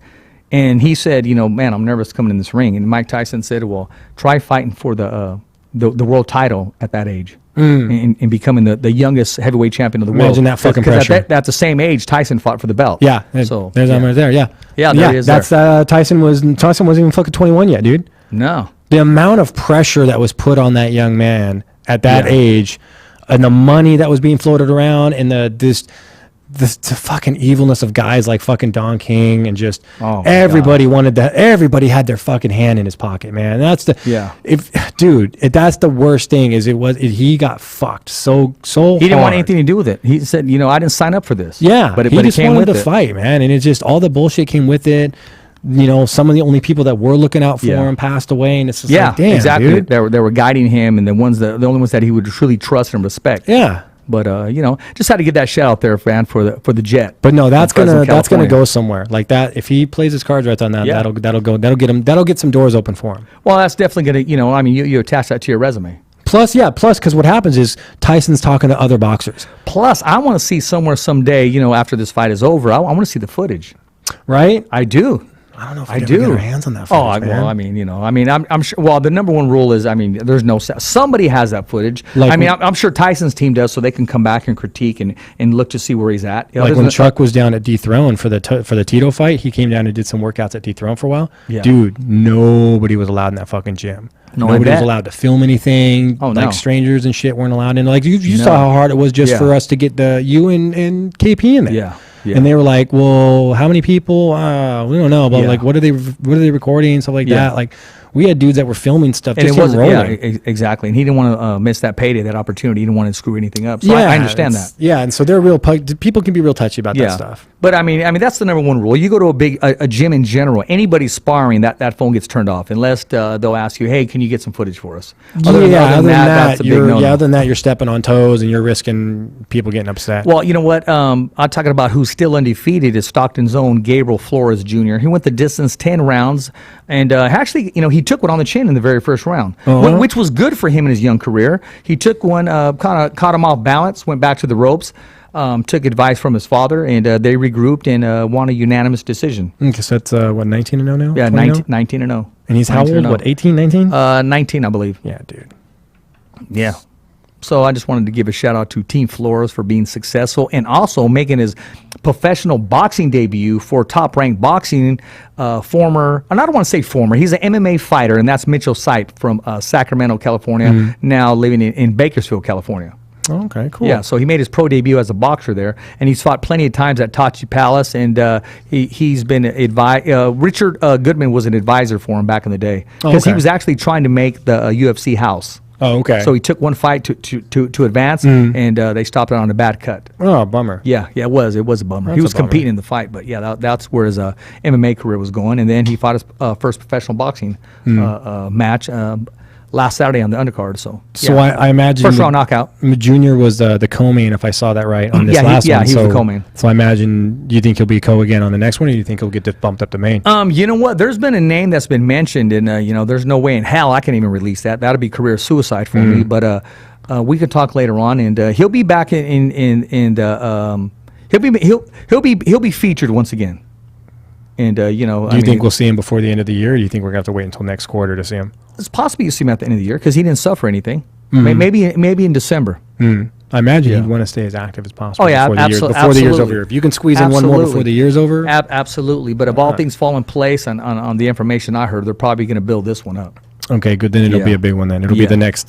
And he said, you know, man, I'm nervous coming in this ring. And Mike Tyson said, well, try fighting for the world title at that age. And becoming the youngest heavyweight champion of the world. Imagine that fucking pressure. At the same age, Tyson fought for the belt. Yeah. So there's him right there. Yeah. Yeah, there he is That's Tyson wasn't even fucking 21 yet, dude. No. The amount of pressure that was put on that young man at that age, and the money that was being floated around, and the fucking evilness of guys like fucking Don King, and just everybody wanted that. Everybody had their fucking hand in his pocket, man. That's that's the worst thing. He got fucked so He didn't want hard. anything to do with it. He said, you know, I didn't sign up for this. Yeah, but he it just came wanted with to it. fight, man, and it's just all the bullshit came with it. You know, some of the only people that were looking out for him passed away, and it's just like, damn, exactly. dude. They were guiding him, and the only ones that he would truly trust and respect. Yeah. But you know, just had to get that shout out there, man, for the Jet. But no, that's from Fresno, gonna California. go somewhere like that. If he plays his cards right on that, that'll get some doors open for him. Well, that's definitely gonna, you know, I mean, you attach that to your resume. Plus, because what happens is Tyson's talking to other boxers, Plus, I want to see somewhere someday, you know, after this fight is over, I want to see the footage. right? I do. I don't know if I we do. get our hands on that. Oh, Footage, man. well, I mean, you know, I'm sure. Well, the number one rule is, I mean, there's no somebody has that footage. Like I mean, I'm sure Tyson's team does, so they can come back and critique and look to see where he's at. You know, Like there's when no- Chuck was down at Dethrone for the Tito fight, he came down and did some workouts at Dethrone for a while. Yeah. Dude, nobody was allowed in that fucking gym. No, I Nobody was bet. allowed to film anything. Oh, like no. strangers and shit weren't allowed in. Like you No. saw how hard it was just Yeah. for us to get you and KP in there. Yeah. Yeah. And they were like, "Well, how many people? We don't know, but Yeah. like, what are they recording and stuff like Yeah. that?" Like, we had dudes that were filming stuff And just it him was rolling. exactly, and he didn't want to miss that payday, that opportunity. He didn't want to screw anything up. So I understand that. Yeah, and so they're people can be real touchy about that stuff. But I mean, that's the number one rule. You go to a gym in general, anybody sparring, that phone gets turned off unless they'll ask you, "Hey, can you get some footage for us?" Other than that's a big no-no. other than that, you're stepping on toes and you're risking people getting upset. Well, you know what? I'm talking about who's still undefeated is Stockton's own Gabriel Flores Jr. He went the distance 10 rounds, and actually, you know, he took one on the chin in the very first round, which was good for him in his young career. He took one, kind of caught him off balance, went back to the ropes, took advice from his father, and they regrouped and won a unanimous decision. Okay, so that's, 19-0 now? Yeah, 20 now? 19-0. And he's how old? 18, 19? 19, I believe. Yeah, dude. Yeah. So I just wanted to give a shout out to Team Flores for being successful and also making his professional boxing debut for Top Rank Boxing. Former, and I don't want to say former, he's an MMA fighter, and that's Mitchell Sipe from Sacramento, California, now living in Bakersfield, California. Okay, cool. Yeah, so he made his pro debut as a boxer there, and he's fought plenty of times at Tachi Palace, and he's been Richard Goodman was an advisor for him back in the day because he was actually trying to make the UFC house. Oh, okay. So he took one fight to advance, and they stopped it on a bad cut. Oh, bummer. Yeah, it was a bummer. That's He was a bummer. competing in the fight, but yeah, that's where his MMA career was going, and then he fought his first professional boxing match last Saturday on the undercard. So So I imagine first round knockout. Junior was the co-main, if I saw that right, on this last one. He was the co-main. So I imagine, do you think he'll be co again on the next one, or do you think he'll get bumped up to main? You know what? There's been a name that's been mentioned, and there's no way in hell I can even release that. That'd be career suicide for me. But we can talk later on, and he'll be back in he'll be featured once again. And do you think we'll see him before the end of the year, or do you think we're gonna have to wait until next quarter to see him? It's possible you see him at the end of the year because he didn't suffer anything. Maybe in December. I imagine he'd want to stay as active as possible. Oh, yeah, before the year's over. If you can squeeze in one more before the year's over, absolutely. But if all things fall in place on the information I heard, they're probably going to build this one up. okay, good. Then it'll be a big one. Then it'll be the next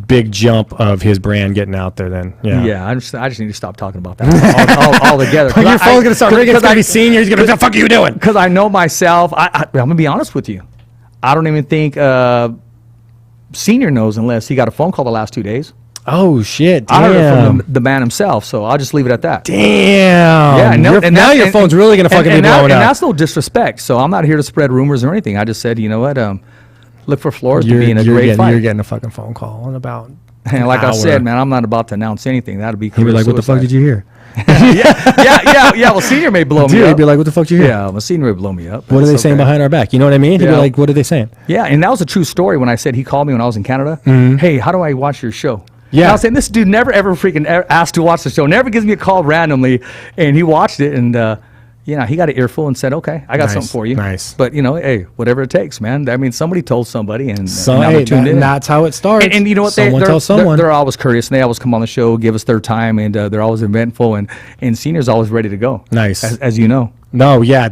big jump of his brand getting out there. Then I just need to stop talking about that all together. Your phone's gonna start ringing. It's gonna be senior. He's gonna. What the fuck are you doing? Because I know myself. I'm gonna be honest with you. I don't even think Senior knows unless he got a phone call the last 2 days. Oh shit! Damn. I heard it from the man himself, so I'll just leave it at that. Damn. Yeah, now your phone's really gonna fucking be blowing up. And that's no disrespect. So I'm not here to spread rumors or anything. I just said, you know what? Look for Flores to be in a great fight. You're getting a fucking phone call in about. And like I said, man, I'm not about to announce anything. That'll be. He'd be like, "What the fuck did you hear?" yeah. Well, Senior may blow me up. He'd be like, "What the fuck did you hear?" Yeah, well, Senior may blow me up. What are they saying behind our back? You know what I mean? He'd be like, "What are they saying?" Yeah, and that was a true story when I said he called me when I was in Canada. Hey, how do I watch your show? Yeah. And I was saying, this dude never ever freaking asked to watch the show. Never gives me a call randomly, and he watched it, and he got an earful and said, "Okay, I got something for you." Nice. But hey, whatever it takes, man. I mean, somebody told somebody, and now they're tuned in. And that's how it starts. And you know what? Someone tells someone. They're always courteous, and they always come on the show, give us their time, and they're always eventful, and Senior's always ready to go. Nice, as you know. No, yeah,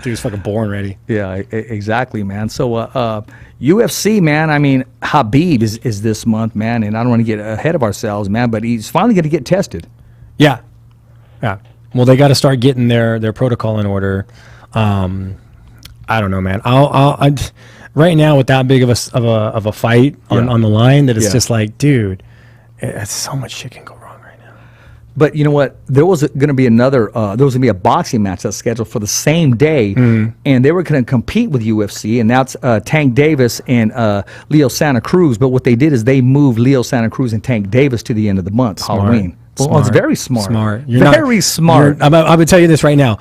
dude's fucking born ready. Yeah, exactly, man. So UFC, man. I mean, Habib is this month, man, and I don't want to get ahead of ourselves, man, but he's finally going to get tested. Yeah. Well, they got to start getting their protocol in order. I don't know, man. I right now with that big of a fight on the line, that it's just like, dude, it's so much shit can go wrong right now. But you know what? There was going to be a boxing match that's scheduled for the same day, and they were going to compete with UFC, and that's Tank Davis and Leo Santa Cruz. But what they did is they moved Leo Santa Cruz and Tank Davis to the end of the month, Halloween. Well, it's very smart. Very smart. I'm going to tell you this right now.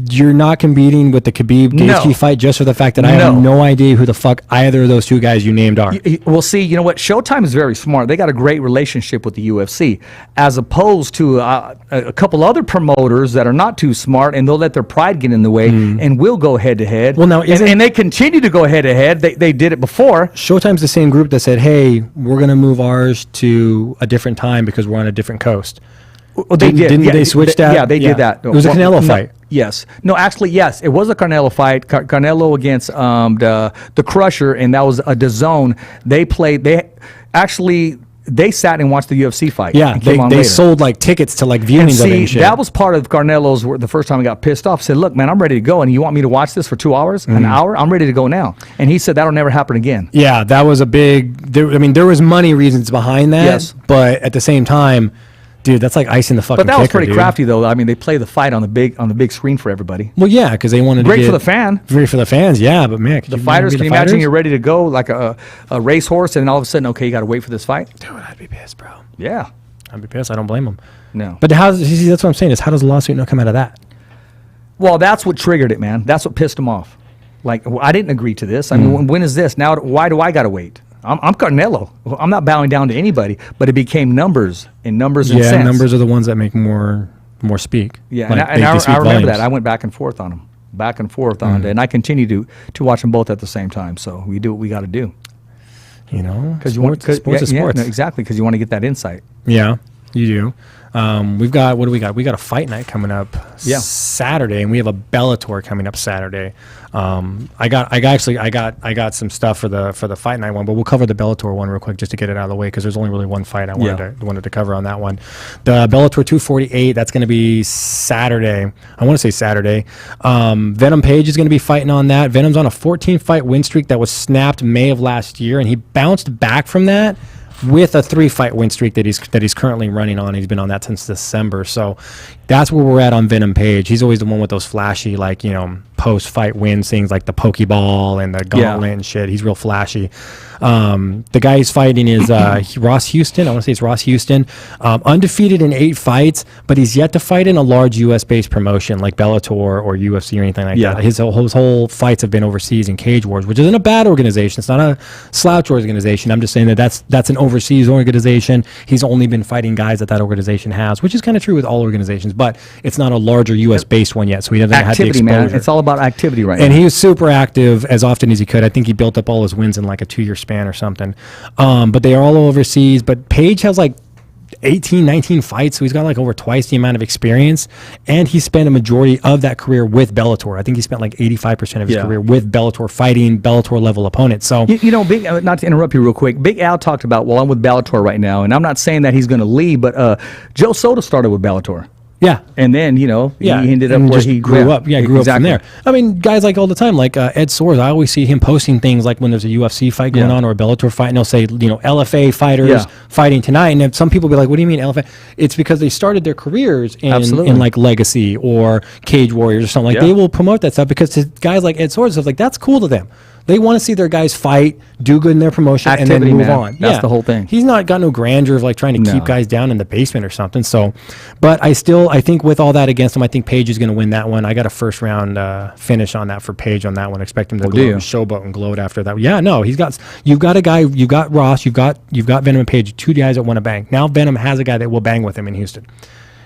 You're not competing with the Khabib-Gaethje fight just for the fact that I have no idea who the fuck either of those two guys you named are. Well, see, you know what? Showtime is very smart. They got a great relationship with the UFC, as opposed to a couple other promoters that are not too smart, and they'll let their pride get in the way and will go head-to-head. Well, now, and they continue to go head-to-head. They did it before. Showtime's the same group that said, hey, we're going to move ours to a different time because we're on a different coast. Well, they did. Didn't they switch that? Yeah, they did that. It was a Canelo fight. Yes. No, actually, yes. It was a Canelo fight. Canelo against the Crusher, and that was a DAZN. They sat and watched the UFC fight. Yeah, they sold like tickets to like viewings of it and shit. That was part of Carnelo's. The first time he got pissed off, said, "Look, man, I'm ready to go, and you want me to watch this for 2 hours, an hour? I'm ready to go now." And he said that'll never happen again. Yeah, that was a big. There was money reasons behind that. Yes, but at the same time. Dude, that's like icing the fucking kicker, But that was pretty crafty, though. I mean, they play the fight on the big screen for everybody. Well, yeah, because they wanted great for the fan. Great for the fans, yeah. But man, the fighters. Can you imagine you're ready to go like a racehorse, and all of a sudden, okay, you got to wait for this fight? Dude, I'd be pissed, bro. Yeah, I'd be pissed. I don't blame them. No. But see, that's what I'm saying is, how does the lawsuit not come out of that? Well, that's what triggered it, man. That's what pissed them off. Like, I didn't agree to this. I mean, when is this? Now, why do I got to wait? I'm Canelo. I'm not bowing down to anybody, but it became numbers and cents. Yeah, numbers are the ones that make more speak. Yeah, like and I remember that. I went back and forth on them, on it, and I continue to watch them both at the same time. So we do what we got to do. You know, Because sports is sports. no, exactly, because you want to get that insight. Yeah, you do. We've got, what do we got? We got a fight night coming up Saturday, and we have a Bellator coming up Saturday. I got some stuff for the fight night one, but we'll cover the Bellator one real quick just to get it out of the way, because there's only really one fight I wanted to cover on that one. The Bellator 248, that's going to be Saturday. I want to say Saturday. Venom Page is going to be fighting on that. Venom's on a 14-fight win streak that was snapped May of last year, and he bounced back from that with a 3-fight win streak that he's currently running on. He's been on that since December. So that's where we're at on Venom Page. He's always the one with those flashy, like, you know, post-fight wins, things like the Pokeball and the gauntlet and shit. He's real flashy. The guy he's fighting is Ross Houston. I want to say it's Ross Houston. Undefeated in 8 fights, but he's yet to fight in a large U.S.-based promotion like Bellator or UFC or anything like that. His whole fights have been overseas in Cage Wars, which isn't a bad organization. It's not a slouch organization. I'm just saying that's an overseas organization. He's only been fighting guys that organization has, which is kind of true with all organizations, but it's not a larger U.S.-based one yet, so he doesn't have the exposure. Man. It's all about activity right now. And he was super active as often as he could. I think he built up all his wins in like a 2-year span or something. But they are all overseas. But Page has like 18, 19 fights, so he's got like over twice the amount of experience, and he spent a majority of that career with Bellator. I think he spent like 85% of his career with Bellator, fighting Bellator level opponents. So you know, not to interrupt you real quick, BigAl talked about, well, I'm with Bellator right now, and I'm not saying that he's going to leave, but Joe Soto started with Bellator. Yeah. And then, you know, he ended up where he grew up. Yeah, grew up from there. I mean, guys like all the time, like Ed Soares, I always see him posting things like when there's a UFC fight going on or a Bellator fight, and he'll say, you know, LFA fighters fighting tonight. And if some people be like, what do you mean LFA? It's because they started their careers in like Legacy or Cage Warriors or something. Like they will promote that stuff because to guys like Ed Soares, stuff like that's cool to them. They want to see their guys fight, do good in their promotion, and then move on. That's the whole thing. He's not got no grandeur of like trying to keep guys down in the basement or something. So, but I think with all that against him, I think Page is going to win that one. I got a first round finish on that for Page on that one. Expect him to showboat and gloat after that. Yeah, no, you've got a guy, you've got Ross, you've got Venom and Page, 2 guys that want to bang. Now Venom has a guy that will bang with him in Houston.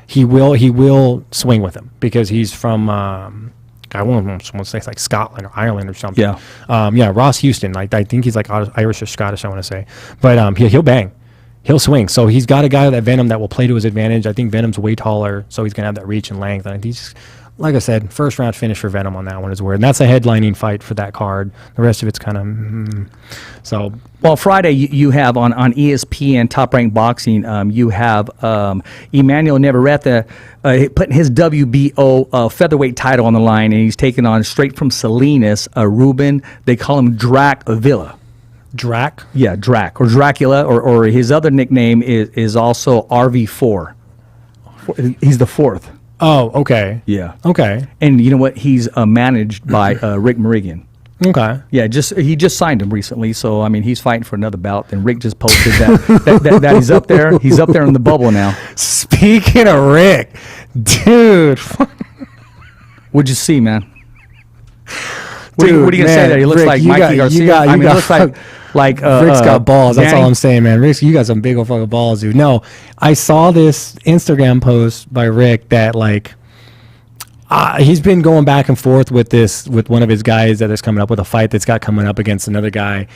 He will swing with him because he's from. I want to say it's like Scotland or Ireland or something. Ross Houston. I think he's like Irish or Scottish, I want to say. But he'll bang. He'll swing. So he's got a guy that Venom that will play to his advantage. I think Venom's way taller, so he's going to have that reach and length. And he's, like I said, first round finish for Venom on that one is weird. And that's a headlining fight for that card. The rest of it's kind of so. Well, Friday you have on ESPN Top Rank Boxing, you have Emmanuel Navarrete putting his WBO featherweight title on the line, and he's taking on straight from Salinas, Ruben. They call him Drac Villa. Drac? Yeah, Drac or Dracula, or his other nickname is also RV4. He's the 4th. Oh, okay. Yeah. Okay. And you know what? He's managed by Rick Meridian. Okay. Yeah, he just signed him recently, so I mean he's fighting for another bout. And Rick just posted that he's up there. He's up there in the bubble now. Speaking of Rick, dude, what'd you see, man? What are you gonna say there? He looks like Mikey Garcia. He looks like Rick's got balls. That's all I'm saying, man. Rick, you got some big old fucking balls, dude. No, I saw this Instagram post by Rick that like. He's been going back and forth with one of his guys that is coming up with a fight that's got coming up against another guy.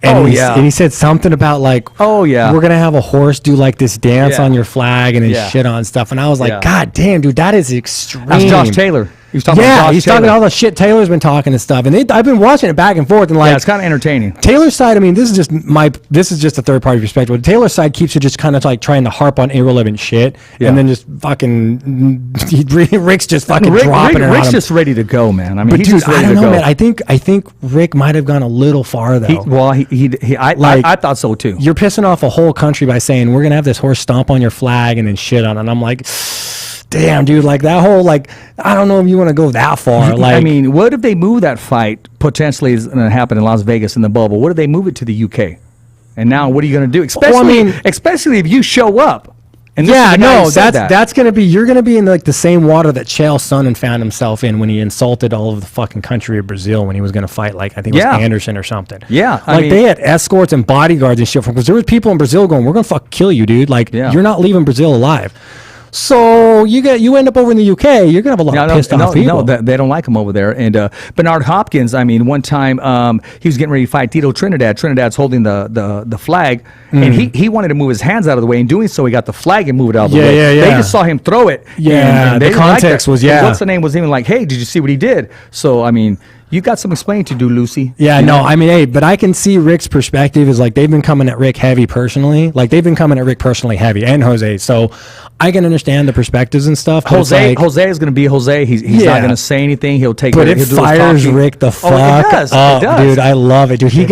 And and he said something about like, we're going to have a horse do like this dance on your flag and his shit on stuff. And I was like, God damn, dude, that is extreme. That's Josh Taylor. He's talking about he's talking all the shit Taylor's been talking and stuff. And I've been watching it back and forth. And like, it's kind of entertaining. Taylor's side, I mean, this is just a third party perspective. But Taylor's side keeps it just kind of like trying to harp on irrelevant shit. And then just fucking, Rick's just fucking dropping it. Rick's just ready to go, man. I mean, he's just ready to go. I don't know, man. I think Rick might have gone a little far, though. I thought so, too. You're pissing off a whole country by saying, we're going to have this horse stomp on your flag and then shit on it. And I'm like, damn, dude, like that whole, like, I don't know if you want to go that far. Like, I mean, what if they move that fight, potentially is going to happen in Las Vegas in the bubble? What if they move it to the UK? And now what are you going to do? Especially if you show up. And that's going to be, you're going to be in like the same water that Chael Sonnen found himself in when he insulted all of the fucking country of Brazil when he was going to fight, like, I think it was Anderson or something. Yeah. They had escorts and bodyguards and shit because there was people in Brazil going, we're going to kill you, dude. Like, you're not leaving Brazil alive. So you end up over in the UK, you're gonna have a lot of pissed off people. No, they don't like him over there. And Bernard Hopkins, I mean, one time he was getting ready to fight Tito Trinidad. Trinidad's holding the flag, and he wanted to move his hands out of the way. In doing so, he got the flag and moved it out of the way. Yeah. They just saw him throw it. Yeah, and they the didn't like context that. was, And what's the name was even like, hey, did you see what he did? So, I mean, you got some explaining to do, Lucy. Yeah, no, I mean, hey, but I can see Rick's perspective is like they've been coming at Rick heavy personally. Like they've been coming at Rick personally heavy and Jose. So I can understand the perspectives and stuff. Jose is going to be Jose. He's not going to say anything. He'll take. But it fires Rick the fuck it does. up, It does. dude. I love it, dude. He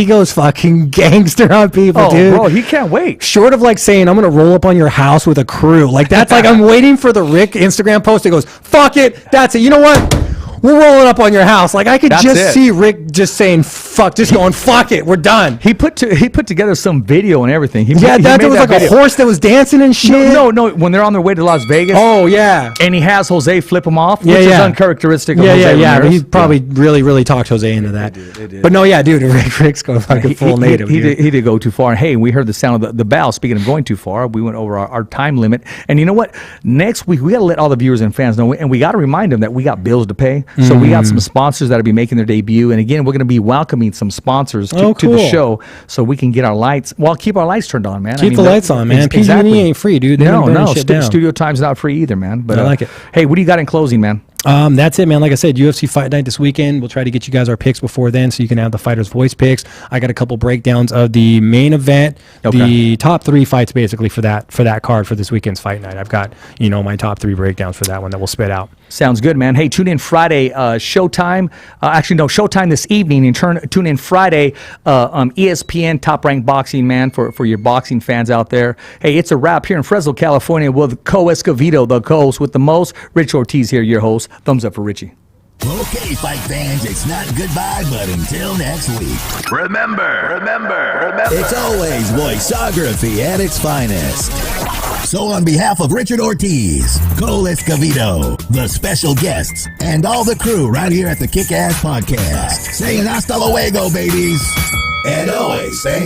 goes fucking gangster on people, dude. Bro, he can't wait. Short of like saying, I'm going to roll up on your house with a crew. Like that's like I'm waiting for the Rick Instagram post that goes, fuck it. That's it. You know what? We're rolling up on your house. Like I could see Rick just saying fuck, just going fuck it. We're done. He put together some video and everything. There was like a horse that was dancing and shit. No. When they're on their way to Las Vegas. Oh yeah. And he has Jose flip him off, which is uncharacteristic of Jose. Yeah. But he probably really talked Jose into that. They did. But no, yeah, dude, Rick's going fucking full native. He did go too far. And hey, we heard the sound of the bell. Speaking of going too far, we went over our time limit. And you know what? Next week we got to let all the viewers and fans know, and we got to remind them that we got bills to pay. So we got some sponsors that'll be making their debut, and again, we're going to be welcoming some sponsors to the show, so we can get our lights. Well, keep our lights turned on, man. Keep the lights on, man. PG&E ain't free, dude. No. Studio time's not free either, man. But I like it. Hey, what do you got in closing, man? That's it, man. Like I said, UFC Fight Night this weekend. We'll try to get you guys our picks before then, so you can have the Fighters Voice picks. I got a couple breakdowns of the main event, the top 3 fights basically for that card for this weekend's Fight Night. I've got my top 3 breakdowns for that one that we'll spit out. Sounds good, man. Hey, tune in Friday, Showtime. Showtime this evening, and tune in Friday, ESPN Top Ranked Boxing, man, for your boxing fans out there. Hey, it's a wrap here in Fresno, California with ESCOVEDO, the co-host with the most. Rich Ortiz here, your host. Thumbs up for Richie. Okay, fight fans, it's not goodbye, but until next week. Remember. It's always voiceography at its finest. So on behalf of Richard Ortiz, Cole Escovedo, the special guests, and all the crew right here at the Kick-Ass Podcast, saying hasta luego, babies. And always thanks